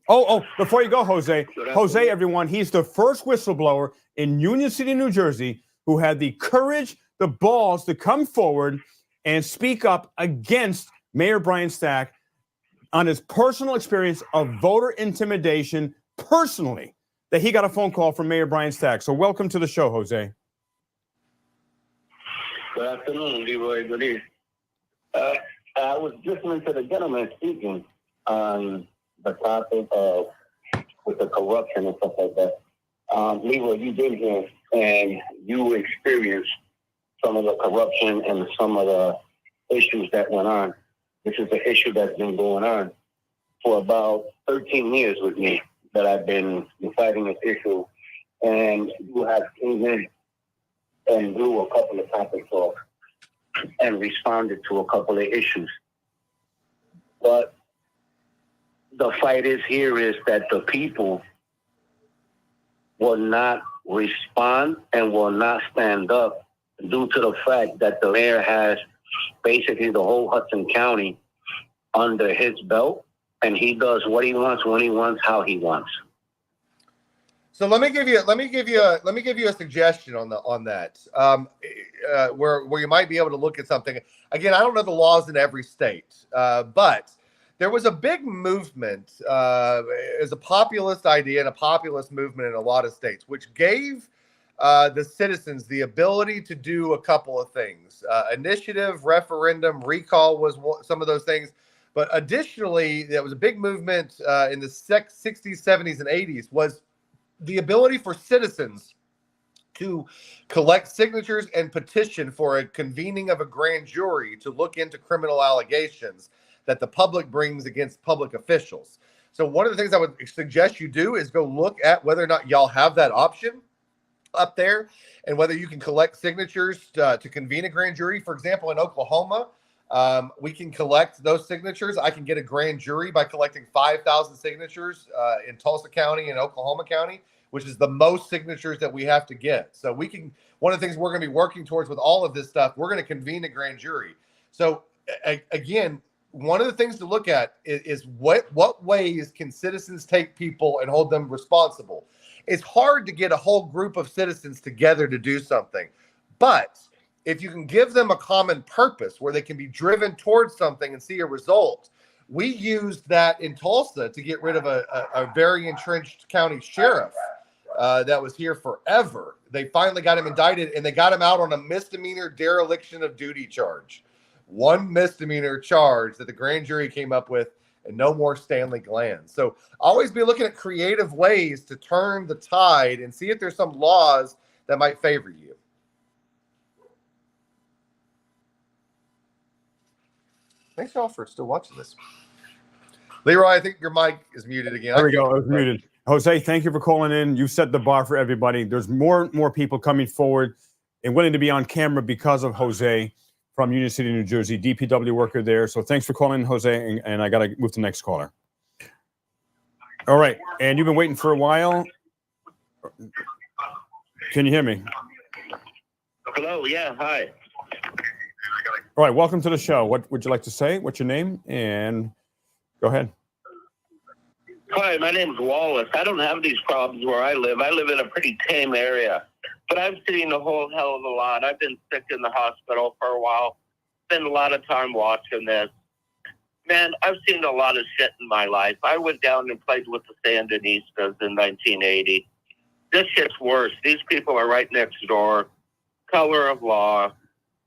Speaker 1: Oh, before you go, Jose. Jose, everyone. He's the first whistleblower in Union City, New Jersey, who had the courage, the balls to come forward and speak up against Mayor Brian Stack on his personal experience of voter intimidation personally. That he got a phone call from Mayor Brian Stack. So welcome to the show, Jose.
Speaker 14: Good afternoon, Leroy. Good evening. I was listening to the gentleman speaking on the topic of with the corruption and stuff like that. Leroy, you've been here and you experienced some of the corruption and some of the issues that went on. This is an issue that's been going on for about 13 years with me. That I've been fighting this issue, and you have came in and blew a couple of topics off and responded to a couple of issues. But the fight is that the people will not respond and will not stand up due to the fact that the mayor has basically the whole Hudson County under his belt. And he does what he wants, when he wants, how he wants.
Speaker 2: So let me give you a suggestion on that. Where you might be able to look at something. Again, I don't know the laws in every state, but there was a big movement as a populist idea and a populist movement in a lot of states, which gave the citizens the ability to do a couple of things. Initiative, referendum, recall was some of those things. But additionally, there was a big movement in the 60s, 70s, and 80s was the ability for citizens to collect signatures and petition for a convening of a grand jury to look into criminal allegations that the public brings against public officials. So one of the things I would suggest you do is go look at whether or not y'all have that option up there and whether you can collect signatures to convene a grand jury. For example, in Oklahoma, we can collect those signatures. I can get a grand jury by collecting 5,000 signatures in Tulsa County and Oklahoma County, which is the most signatures that we have to get. So we can, one of the things we're going to be working towards with all of this stuff, we're going to convene a grand jury. So again, one of the things to look at is what ways can citizens take people and hold them responsible? It's hard to get a whole group of citizens together to do something, but if you can give them a common purpose where they can be driven towards something and see a result. We used that in Tulsa to get rid of a very entrenched county sheriff that was here forever. They finally got him indicted and they got him out on a misdemeanor dereliction of duty charge. One misdemeanor charge that the grand jury came up with, and no more Stanley Glanz. So always be looking at creative ways to turn the tide and see if there's some laws that might favor you. Thanks, y'all, for still watching this. Leroy, I think your mic is muted again.
Speaker 1: There we go. It was muted. Jose, thank you for calling in. You set the bar for everybody. There's more people coming forward and willing to be on camera because of Jose from Union City, New Jersey, DPW worker there. So thanks for calling, Jose, and I got to move to the next caller. All right, and you've been waiting for a while. Can you hear me?
Speaker 14: Hello, yeah, hi.
Speaker 1: All right, welcome to the show. What would you like to say? What's your name? And go ahead.
Speaker 14: Hi, my name's Wallace. I don't have these problems where I live. I live in a pretty tame area. But I've seen a whole hell of a lot. I've been sick in the hospital for a while. Spent a lot of time watching this. Man, I've seen a lot of shit in my life. I went down and played with the Sandinistas in 1980. This shit's worse. These people are right next door. Color of law.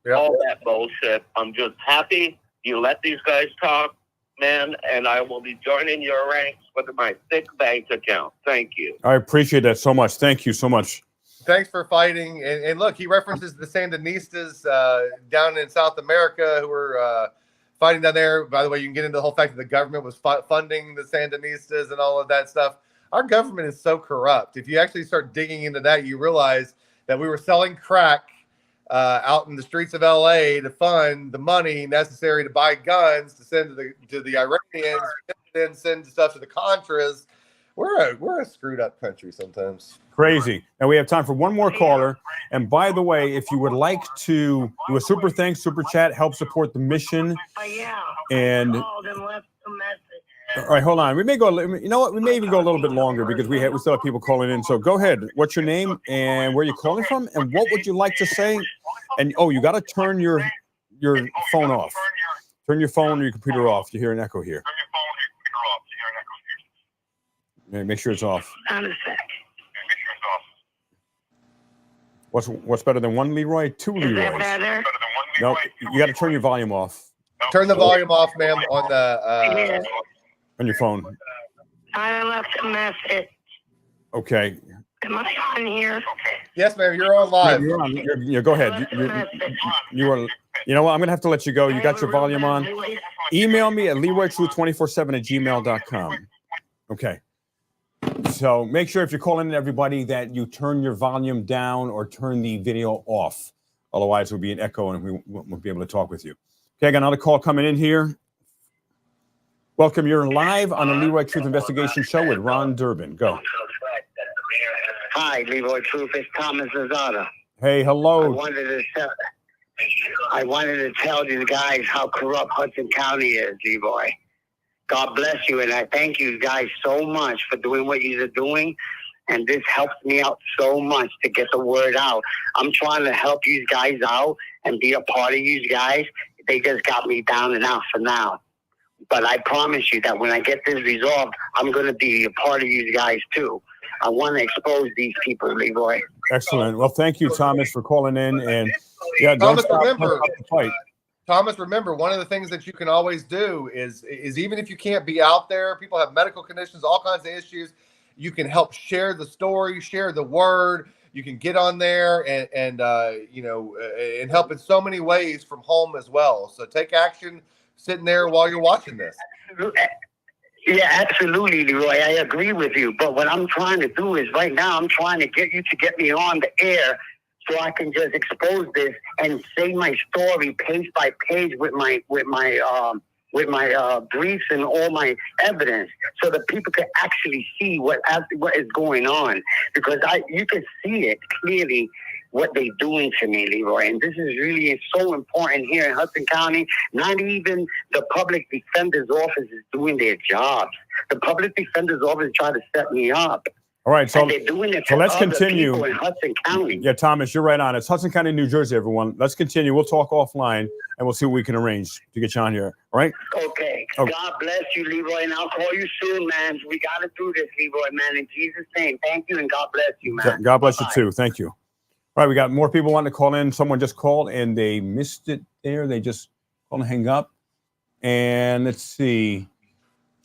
Speaker 14: Yep. All that bullshit. I'm just happy you let these guys talk, man, and I will be joining your ranks with my thick bank account. Thank you.
Speaker 1: I appreciate that so much. Thank you so much.
Speaker 2: Thanks for fighting. And look, he references the Sandinistas down in South America who were fighting down there. By the way, you can get into the whole fact that the government was funding the Sandinistas and all of that stuff. Our government is so corrupt. If you actually start digging into that, you realize that we were selling crack out in the streets of LA to fund the money necessary to buy guns to send to the Iranians, then send stuff to the Contras. We're a screwed up country sometimes.
Speaker 1: Crazy. Now we have time for one more caller. And by the way, if you would like to do a super thanks, super chat, help support the mission. And all right, hold on. We may go. You know what? We may even go a little bit longer because we still have people calling in. So go ahead. What's your name and where you calling from? And what would you like to say? And you got to turn your phone off. Turn your phone or your computer off. You hear an echo here. Make sure it's off. What's better than one Leroy? Two Leroys. Is that better? No, you got to turn your volume off.
Speaker 2: Turn the volume off, ma'am, on the
Speaker 1: on your phone.
Speaker 15: I left a message.
Speaker 1: Okay.
Speaker 15: Am I on here?
Speaker 2: Yes, ma'am. You're on live.
Speaker 1: You're on. Go ahead. You are. You know what? I'm gonna have to let you go. You got your volume on. Email me at LeroyTruth247@gmail.com. Okay. So make sure if you're calling in, everybody, that you turn your volume down or turn the video off. Otherwise, it'll be an echo and we won't be able to talk with you. Okay, I got another call coming in here. Welcome. You're live on the Leroy Truth Investigation Show with Ron Durbin. Go.
Speaker 14: Hi, Leroy Truth. It's Thomas Azada.
Speaker 1: Hey, hello.
Speaker 14: I wanted to tell you guys how corrupt Hudson County is, Leroy. God bless you, and I thank you guys so much for doing what you're doing, and this helps me out so much to get the word out. I'm trying to help you guys out and be a part of you guys. They just got me down and out for now. But I promise you that when I get this resolved, I'm going to be a part of you guys too. I want to expose these people, Leroy.
Speaker 1: Excellent. Well, thank you, Thomas, for calling in. And yeah,
Speaker 2: Thomas, remember, one of the things that you can always do is even if you can't be out there, people have medical conditions, all kinds of issues. You can help share the story, share the word. You can get on there and help in so many ways from home as well. So take action sitting there while you're watching this.
Speaker 14: Yeah, absolutely, Leroy. I agree with you. But what I'm trying to do is right now I'm trying to get you to get me on the air so I can just expose this and say my story page by page with my briefs and all my evidence, so that people can actually see what is going on. Because you can see it clearly what they're doing to me, Leroy. And this is really so important here in Hudson County. Not even the public defender's office is doing their jobs. The public defender's office tried to set me up.
Speaker 1: All right, so,
Speaker 14: they're doing it
Speaker 1: so let's continue.
Speaker 14: In Hudson County.
Speaker 1: Yeah, Thomas, you're right on. It's Hudson County, New Jersey, everyone. Let's continue. We'll talk offline, and we'll see what we can arrange to get you on here. All right?
Speaker 14: Okay. God bless you, Leroy, and I'll call you soon, man. We got to do this, Leroy, man, in Jesus' name. Thank you, and God bless you, man.
Speaker 1: God bless you, too. Thank you. All right, we got more people wanting to call in. Someone just called, and they missed it there. They just called and hang up. And let's see.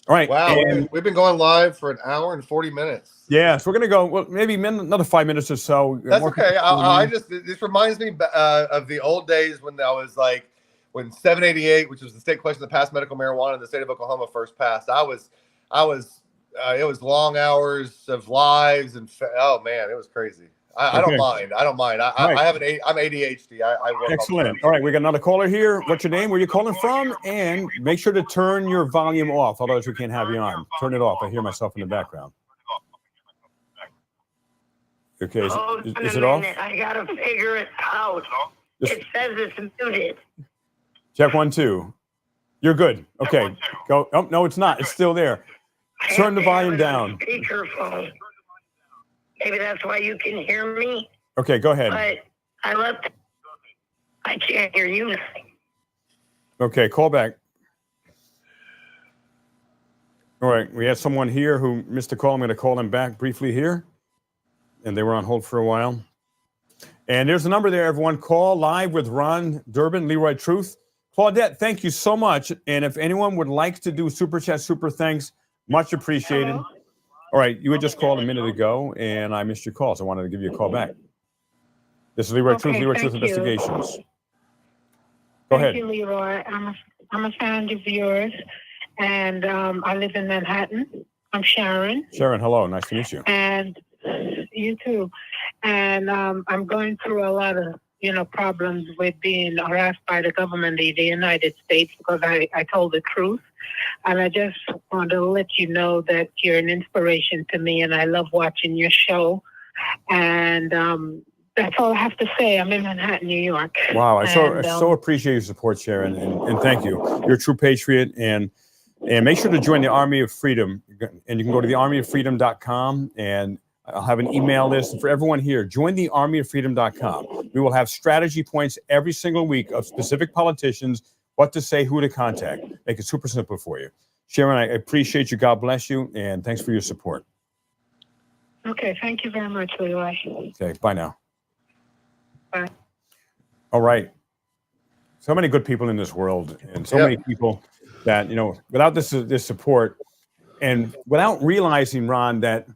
Speaker 1: All right.
Speaker 2: Wow, we've been going live for an hour and 40 minutes.
Speaker 1: Yeah, so we're gonna go. Well, maybe another 5 minutes or so.
Speaker 2: That's okay. This reminds me of the old days when I was like, when 788, which was the state question to pass medical marijuana in the state of Oklahoma, first passed. It was long hours of lives, and oh man, it was crazy. I don't mind. I don't mind.
Speaker 1: Right.
Speaker 2: I have I'm ADHD. I work
Speaker 1: Excellent. All right, we got another caller here. What's your name? Where you calling from? And make sure to turn your volume off, otherwise we can't have you on. Turn it off. I hear myself in the background. Okay, is it off?
Speaker 15: I gotta figure it out. It says it's muted.
Speaker 1: Check 1, 2. You're good. Okay, go. Oh no, it's not. It's still there. Turn the volume down.
Speaker 15: Speakerphone. Maybe that's why you can hear me.
Speaker 1: Okay, go ahead.
Speaker 15: But I can't hear you now.
Speaker 1: Okay, call back. All right, we had someone here who missed a call. I'm going to call them back briefly here. And they were on hold for a while. And there's a number there, everyone. Call live with Ron Durbin, Leroy Truth. Claudette, thank you so much. And if anyone would like to do Super Chat, super thanks, much appreciated.
Speaker 15: Hello?
Speaker 1: All right, you had just called a minute ago, and I missed your call, so I wanted to give you a call back. This is Leroy Truth, Leroy Truth Investigations. Go ahead.
Speaker 16: Thank you, Leroy. I'm a fan of yours, and I live in Manhattan. I'm Sharon.
Speaker 1: Sharon, hello. Nice to meet you.
Speaker 16: And you too. And I'm going through a lot of, problems with being harassed by the government of the United States because I told the truth. And I just want to let you know that you're an inspiration to me, and I love watching your show. And that's all I have to say. I'm in Manhattan, New York.
Speaker 1: Wow, I so appreciate your support, Sharon, and thank you. You're a true patriot, and make sure to join the Army of Freedom. And you can go to thearmyoffreedom.com, and I'll have an email list for everyone here. Join the armyoffreedom.com. We will have strategy points every single week of specific politicians, what to say, who to contact. Make it super simple for you. Sharon, I appreciate you. God bless you. And thanks for your support.
Speaker 16: Okay. Thank you very much, Leroy.
Speaker 1: Okay. Bye now.
Speaker 16: Bye.
Speaker 1: All right. So many good people in this world, and so many people that, without this support and without realizing, Ron, that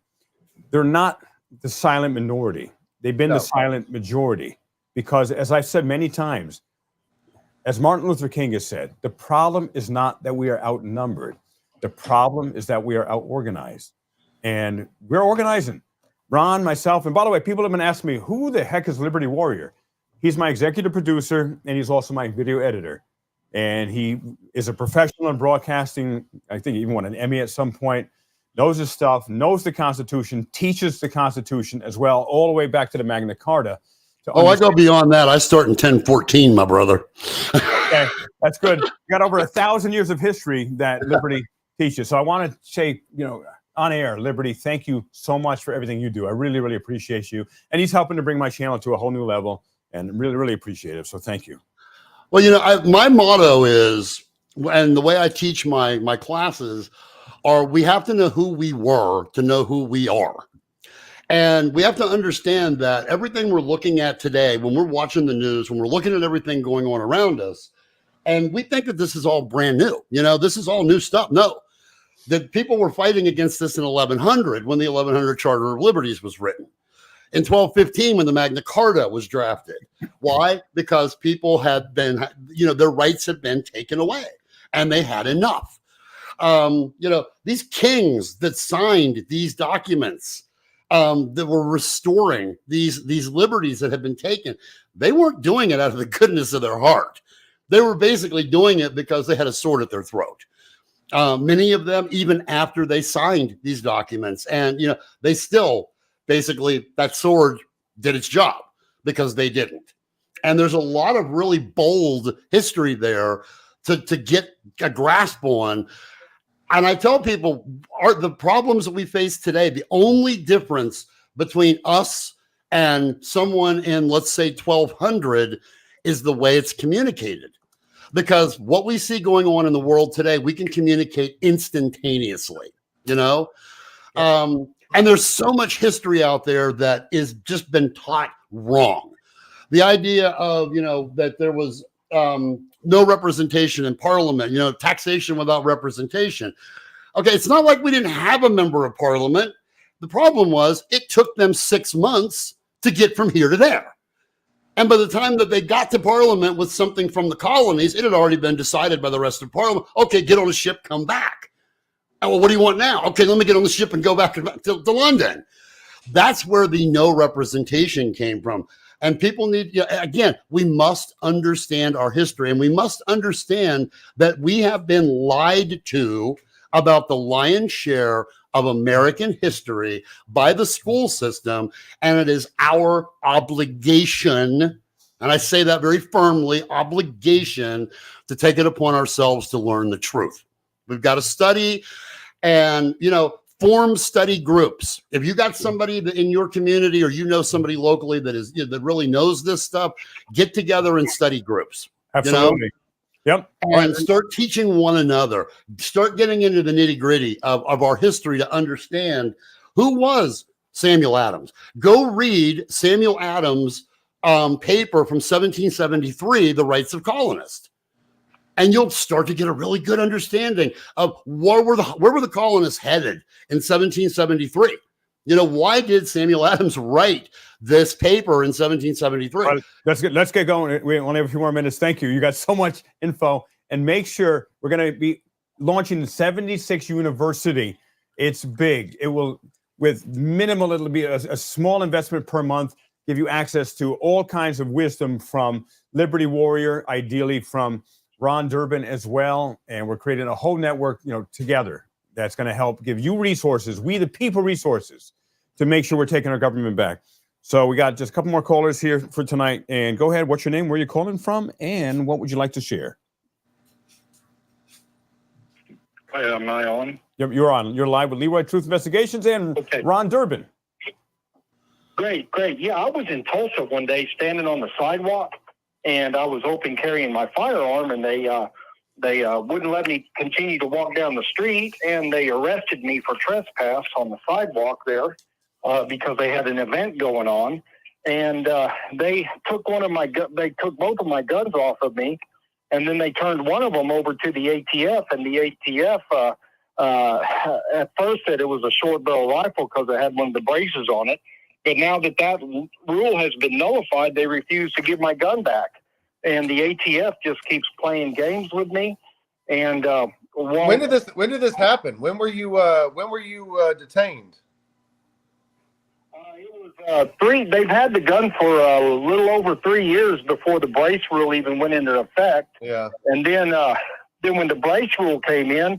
Speaker 1: they're not the silent minority. They've been the silent majority because, as I've said many times, as Martin Luther King has said, the problem is not that we are outnumbered. The problem is that we are out-organized. And we're organizing. Ron, myself, and by the way, people have been asking me, who the heck is Liberty Warrior? He's my executive producer, and he's also my video editor. And he is a professional in broadcasting. I think he even won an Emmy at some point. Knows his stuff, knows the Constitution, teaches the Constitution as well, all the way back to the Magna Carta.
Speaker 9: I go beyond that. I start in 1014, my brother.
Speaker 1: Okay, that's good. You got over 1,000 years of history that Liberty teaches. So I want to say, on air, Liberty, thank you so much for everything you do. I really, really appreciate you. And he's helping to bring my channel to a whole new level, and really, really appreciate it. So thank you.
Speaker 9: Well, my motto is, and the way I teach my classes are, we have to know who we were to know who we are. And we have to understand that everything we're looking at today, when we're watching the news, when we're looking at everything going on around us, and we think that this is all brand new, this is all new stuff. No, that people were fighting against this in 1100 when the 1100 Charter of Liberties was written. In 1215 when the Magna Carta was drafted. Why? Because people had been, their rights had been taken away and they had enough. These kings that signed these documents, that were restoring these liberties that had been taken, they weren't doing it out of the goodness of their heart. They were basically doing it because they had a sword at their throat. Many of them, even after they signed these documents, and they still basically, that sword did its job because they didn't. And there's a lot of really bold history there to get a grasp on. And I tell people, the problems that we face today, the only difference between us and someone in, let's say, 1200 is the way it's communicated. Because what we see going on in the world today, we can communicate instantaneously, and there's so much history out there that is just been taught wrong. The idea of, that there was no representation in Parliament, taxation without representation. Okay, it's not like we didn't have a member of Parliament. The problem was it took them 6 months to get from here to there. And by the time that they got to Parliament with something from the colonies, it had already been decided by the rest of Parliament. Okay, get on a ship, come back. Oh, well, what do you want now? Okay, let me get on the ship and go back to London. That's where the no representation came from. And people need, again, we must understand our history, and we must understand that we have been lied to about the lion's share of American history by the school system. And it is our obligation, and I say that very firmly, obligation to take it upon ourselves to learn the truth. We've got to study and, form study groups. If you got somebody in your community, or somebody locally that really knows this stuff, get together in study groups.
Speaker 1: Absolutely. Yep.
Speaker 9: And start teaching one another. Start getting into the nitty-gritty of our history to understand who was Samuel Adams. Go read Samuel Adams' paper from 1773, The Rights of Colonists. And you'll start to get a really good understanding of where were the colonists headed in 1773. Why did Samuel Adams write this paper in 1773?
Speaker 1: Right, let's get going. We only have a few more minutes. Thank you. You got so much info. And make sure we're going to be launching 76 University. It's big. It will, with minimal, it'll be a small investment per month, give you access to all kinds of wisdom from Liberty Warrior, ideally from Ron Durbin as well. And we're creating a whole network, together that's going to help give you resources, we the people resources, to make sure we're taking our government back. So we got just a couple more callers here for tonight. And go ahead. What's your name? Where are you calling from? And what would you like to share?
Speaker 17: Am I on?
Speaker 1: You're on. You're live with Leroy Truth Investigations and Ron Durbin.
Speaker 17: Great. Yeah, I was in Tulsa one day standing on the sidewalk, and I was open carrying my firearm, and they wouldn't let me continue to walk down the street, and they arrested me for trespass on the sidewalk there because they had an event going on, and they took both of my guns off of me, and then they turned one of them over to the ATF, and the ATF at first said it was a short barrel rifle because it had one of the braces on it. But now that rule has been nullified, they refuse to give my gun back, and the ATF just keeps playing games with me. And
Speaker 2: when did this happen? When were you detained?
Speaker 17: It was they've had the gun for a little over 3 years before the brace rule even went into effect.
Speaker 2: Yeah,
Speaker 17: and then when the brace rule came in,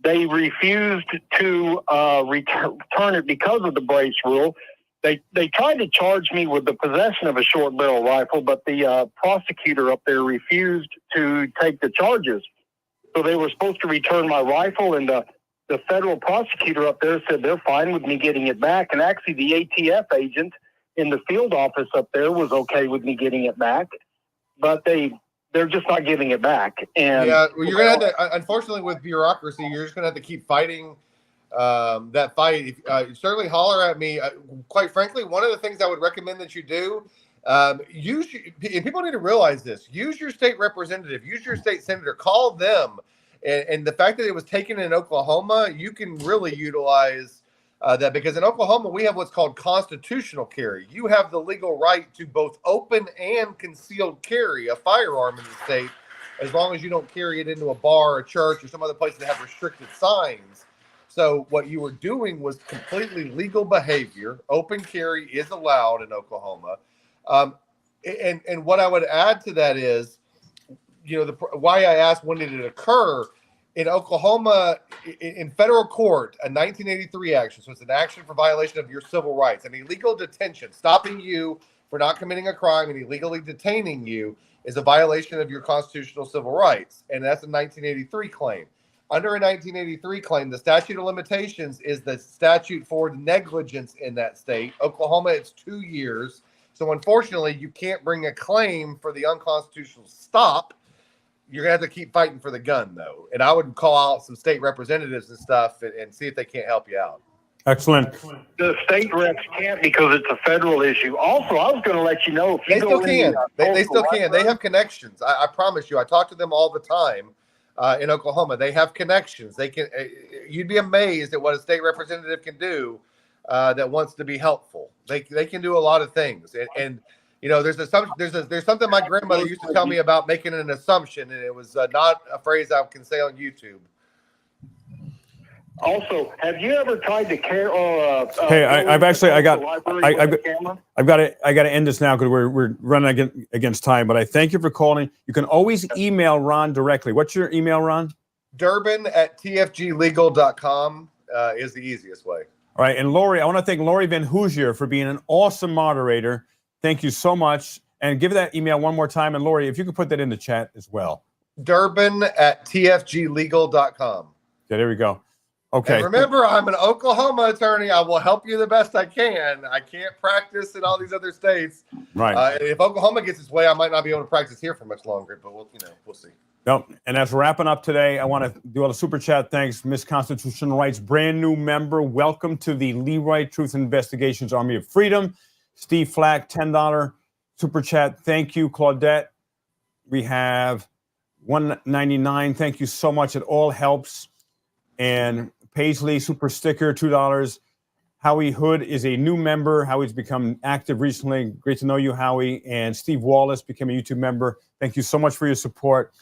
Speaker 17: they refused to return it because of the brace rule. They tried to charge me with the possession of a short barrel rifle, but the prosecutor up there refused to take the charges. So they were supposed to return my rifle, and the federal prosecutor up there said they're fine with me getting it back. And actually the ATF agent in the field office up there was okay with me getting it back, but they're just not giving it back. And
Speaker 2: yeah, well, you're going to have to, unfortunately with bureaucracy, you're just going to have to keep fighting that fight. Certainly holler at me. Quite frankly, one of the things I would recommend that you do, and people need to realize this, use your state representative, use your state senator, call them. And the fact that it was taken in Oklahoma, you can really utilize that, because in Oklahoma, we have what's called constitutional carry. You have the legal right to both open and concealed carry a firearm in the state, as long as you don't carry it into a bar, a church, or some other place that have restricted signs. So what you were doing was completely legal behavior. Open carry is allowed in Oklahoma. And what I would add to that is, why I asked when did it occur in Oklahoma, in federal court, a 1983 action. So it's an action for violation of your civil rights, an illegal detention, stopping you for not committing a crime and illegally detaining you is a violation of your constitutional civil rights. And that's a 1983 claim. Under a 1983 claim, the statute of limitations is the statute for negligence in that state. Oklahoma, it's 2 years. So unfortunately, you can't bring a claim for the unconstitutional stop. You're going to have to keep fighting for the gun, though. And I would call out some state representatives and stuff and see if they can't help you out.
Speaker 1: Excellent.
Speaker 17: The state reps can't because it's a federal issue. Also, I was going to let you know if you
Speaker 2: they still can. They still can. They have connections. I promise you. I talk to them all the time in Oklahoma. They have connections. They can. You'd be amazed at what a state representative can do that wants to be helpful. They can do a lot of things. And there's something my grandmother used to tell me about making an assumption, and it was not a phrase I can say on YouTube.
Speaker 17: Also, have you ever tried to care?
Speaker 1: Hey, I've got to end this now because we're running against time. But I thank you for calling. You can always email Ron directly. What's your email, Ron?
Speaker 2: Durbin@tfgligal.com is the easiest way.
Speaker 1: All right, and Lori, I want to thank Lori Van Hoosier for being an awesome moderator. Thank you so much. And give that email one more time. And Lori, if you could put that in the chat as well.
Speaker 2: Durbin@tfgligal.com.
Speaker 1: Yeah, there we go. Okay.
Speaker 2: And remember, I'm an Oklahoma attorney. I will help you the best I can. I can't practice in all these other states.
Speaker 1: Right.
Speaker 2: If Oklahoma gets its way, I might not be able to practice here for much longer, but we'll see.
Speaker 1: Nope. And as we're wrapping up today, I want to do a super chat. Thanks, Miss Constitutional Rights, brand new member. Welcome to the Leroy Truth Investigations Army of Freedom. Steve Flack, $10 super chat. Thank you, Claudette. We have $1.99. Thank you so much. It all helps. And Paisley, super sticker, $2. Howie Hood is a new member. Howie's become active recently. Great to know you, Howie. And Steve Wallace became a YouTube member. Thank you so much for your support.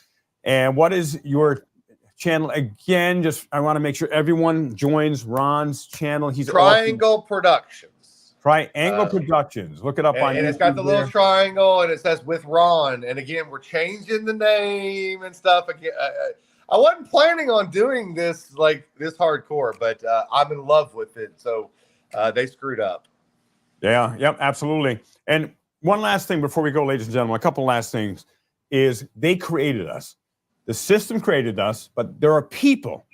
Speaker 1: And what is your channel again? Just I want to make sure everyone joins Ron's channel. He's
Speaker 2: Triangle Productions.
Speaker 1: Triangle Productions. Look it up on YouTube.
Speaker 2: And it's got the little triangle, and it says with Ron. And again, we're changing the name and stuff. Again, I wasn't planning on doing this this hardcore, but I'm in love with it. So they screwed up.
Speaker 1: Yeah. Yep. Absolutely. And one last thing before we go, ladies and gentlemen, a couple last things is they created us. The system created us, but there are people.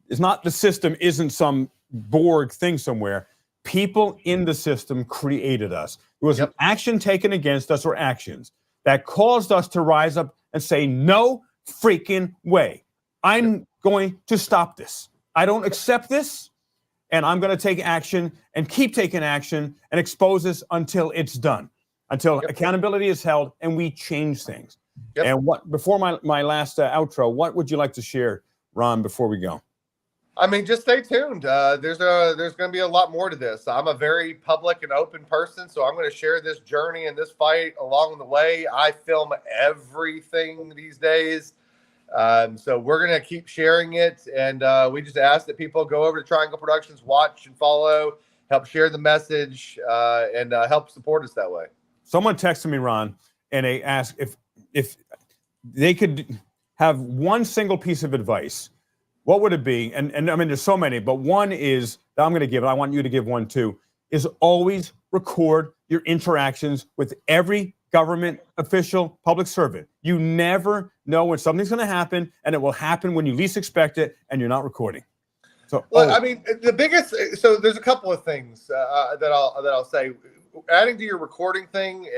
Speaker 1: It's not the system isn't some Borg thing somewhere. People in the system created us. It was an action taken against us or actions that caused us to rise up and say, no freaking way. I'm going to stop this. I don't accept this. And I'm going to take action and keep taking action and expose this until it's done, until accountability is held and we change things. And before my last outro, what would you like to share, Ron, before we go?
Speaker 2: I mean, just stay tuned. There's going to be a lot more to this. I'm a very public and open person, so I'm going to share this journey and this fight along the way. I film everything these days. So we're going to keep sharing it. And we just ask that people go over to Triangle Productions, watch and follow, help share the message, and help support us that way.
Speaker 1: Someone texted me, Ron, and they asked if they could have one single piece of advice, what would it be? And I mean, there's so many, but one is that I'm going to give, and I want you to give one too, is always record your interactions with every government official, public servant. You never know when something's going to happen, and it will happen when you least expect it, and you're not recording. So,
Speaker 2: I mean, the biggest. So there's a couple of things that I'll say. Adding to your recording thing,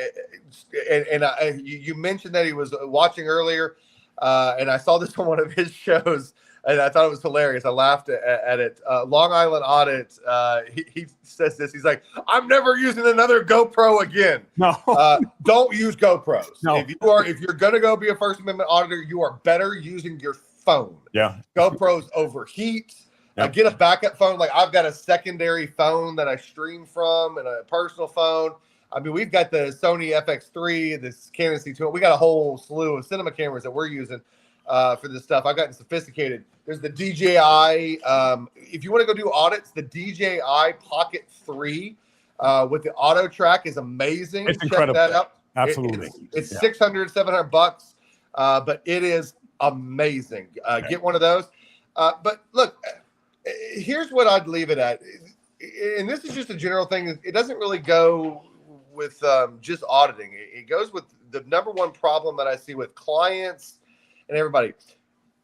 Speaker 2: and you mentioned that he was watching earlier, and I saw this on one of his shows, and I thought it was hilarious. I laughed at it. Long Island Audit, he says this. He's like, "I'm never using another GoPro again."
Speaker 1: No,
Speaker 2: don't use GoPros.
Speaker 1: No.
Speaker 2: If you're gonna go be a First Amendment auditor, you are better using your phone.
Speaker 1: Yeah,
Speaker 2: GoPros overheat. Get a backup phone. Like I've got a secondary phone that I stream from and a personal phone. I mean, we've got the Sony FX3, this Canon C2. We got a whole slew of cinema cameras that we're using for this stuff. I've gotten sophisticated. There's the DJI. If you want to go do audits, the DJI Pocket 3 with the auto track is amazing.
Speaker 1: It's
Speaker 2: Check
Speaker 1: incredible.
Speaker 2: that out.
Speaker 1: Absolutely.
Speaker 2: It's $600, $700, but it is amazing. Get one of those. But look, here's what I'd leave it at. And this is just a general thing. It doesn't really go with just auditing. It goes with the number one problem that I see with clients and everybody.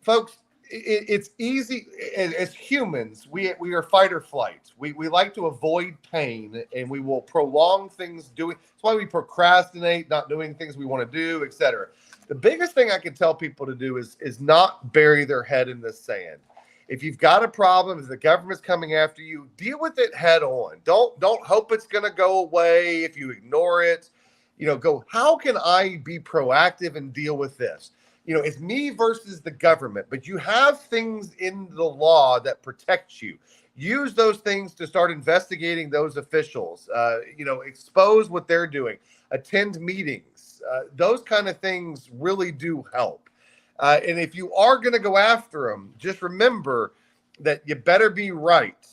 Speaker 2: Folks, it's easy. As humans, we are fight or flight. We like to avoid pain, and we will prolong things doing. That's why we procrastinate, not doing things we want to do, etc. The biggest thing I can tell people to do is not bury their head in the sand. If you've got a problem, if the government's coming after you, deal with it head on. Don't hope it's going to go away if you ignore it. Go, how can I be proactive and deal with this? It's me versus the government, but you have things in the law that protect you. Use those things to start investigating those officials, expose what they're doing, attend meetings. Those kind of things really do help. And if you are going to go after them, just remember, that you better be right.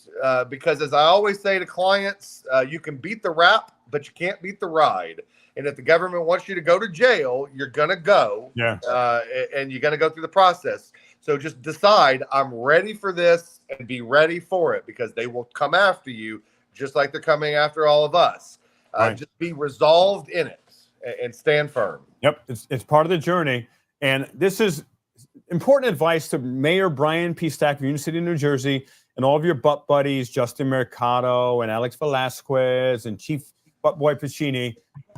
Speaker 2: Because as I always say to clients, you can beat the rap, but you can't beat the ride. And if the government wants you to go to jail, you're going to go.
Speaker 1: Yeah.
Speaker 2: And you're going to go through the process. So just decide, I'm ready for this, and be ready for it, because they will come after you just like they're coming after all of us.
Speaker 1: Right.
Speaker 2: Just be resolved in it and stand firm.
Speaker 1: Yep. It's part of the journey. And this is important advice to Mayor Brian P. Stack of Union City, New Jersey, and all of your butt buddies, Justin Mercado and Alex Velasquez and Chief Butt Boy Pacini.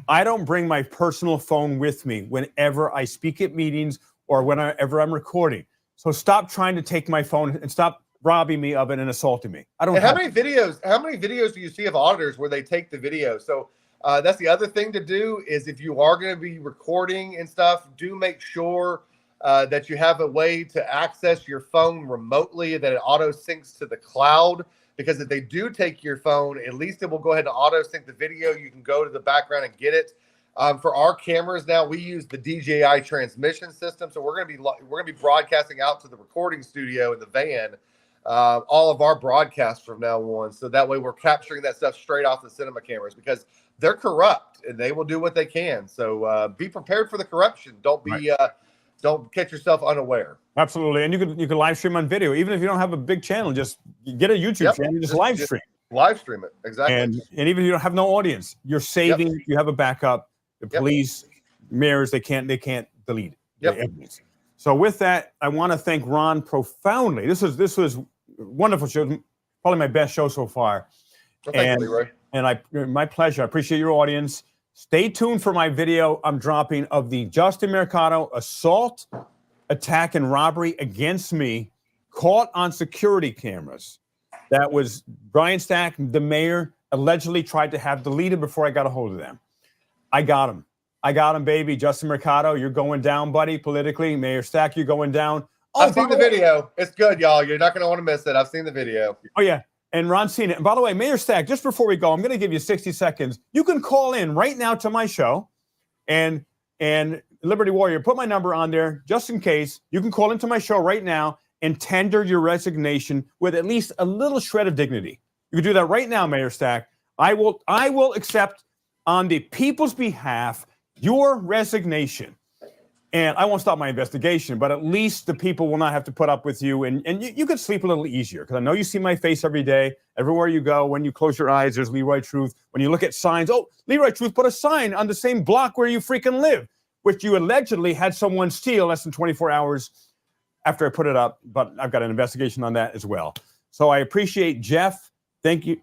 Speaker 1: I don't bring my personal phone with me whenever I speak at meetings or whenever I'm recording. So stop trying to take my phone and stop robbing me of it and assaulting me. I don't.
Speaker 2: And how many videos do you see of auditors where they take the video? So that's the other thing to do is, if you are going to be recording and stuff, do make sure that you have a way to access your phone remotely, that it auto syncs to the cloud. Because if they do take your phone, at least it will go ahead and auto sync the video. You can go to the background and get it. For our cameras now, we use the DJI transmission system, so we're going to be broadcasting out to the recording studio in the van, all of our broadcasts from now on. So that way, we're capturing that stuff straight off the cinema cameras, because they're corrupt and they will do what they can. So be prepared for the corruption. Don't be don't catch yourself unaware.
Speaker 1: Absolutely, and you can live stream on video, even if you don't have a big channel. Just get a YouTube channel, just live stream.
Speaker 2: Live stream it, exactly.
Speaker 1: And even if you don't have no audience, you're saving. You have a backup. The police, mayors, they can't delete the evidence. So with that, I want to thank Ron profoundly. This was a wonderful show, probably my best show so far.
Speaker 2: Well, thank you, Leroy.
Speaker 1: And my pleasure. I appreciate your audience. Stay tuned for my video I'm dropping of the Justin Mercado assault, attack, and robbery against me, caught on security cameras. That was Brian Stack, the mayor, allegedly tried to have deleted before I got a hold of them. I got him, baby. Justin Mercado, you're going down, buddy, politically. Mayor Stack, you're going down.
Speaker 2: I've seen the video. It's good, y'all. You're not going to want to miss it. I've seen the video.
Speaker 1: Oh, yeah. And Ron's seen it. And by the way, Mayor Stack, just before we go, I'm going to give you 60 seconds. You can call in right now to my show. And Liberty Warrior, put my number on there just in case. You can call into my show right now and tender your resignation with at least a little shred of dignity. You can do that right now, Mayor Stack. I will accept on the people's behalf your resignation. And I won't stop my investigation, but at least the people will not have to put up with you. And you could sleep a little easier, because I know you see my face every day. Everywhere you go, when you close your eyes, there's Leroy Truth. When you look at signs, oh, Leroy Truth put a sign on the same block where you freaking live, which you allegedly had someone steal less than 24 hours after I put it up. But I've got an investigation on that as well. So I appreciate Jeff. Thank you.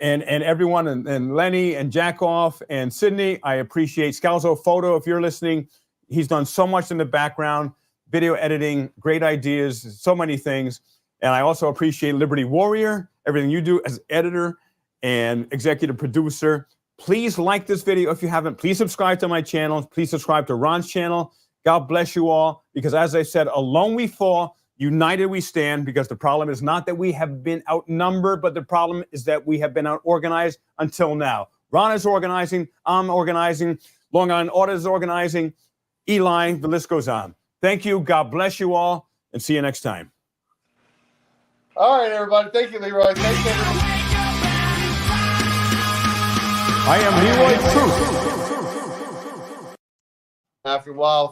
Speaker 1: And everyone, and Lenny and Jackoff and Sydney. I appreciate Scalzo Photo if you're listening. He's done so much in the background, video editing, great ideas, so many things. And I also appreciate Liberty Warrior, everything you do as editor and executive producer. Please like this video if you haven't. Please subscribe to my channel. Please subscribe to Ron's channel. God bless you all, because as I said, alone we fall, united we stand, because the problem is not that we have been outnumbered, but the problem is that we have been unorganized until now. Ron is organizing, I'm organizing, Long Island Audit is organizing, Eli, the list goes on. Thank you. God bless you all, and see you next time.
Speaker 2: All right, everybody. Thank you, Leroy. Thanks, everybody.
Speaker 1: I am Leroy Truth.
Speaker 2: After a while.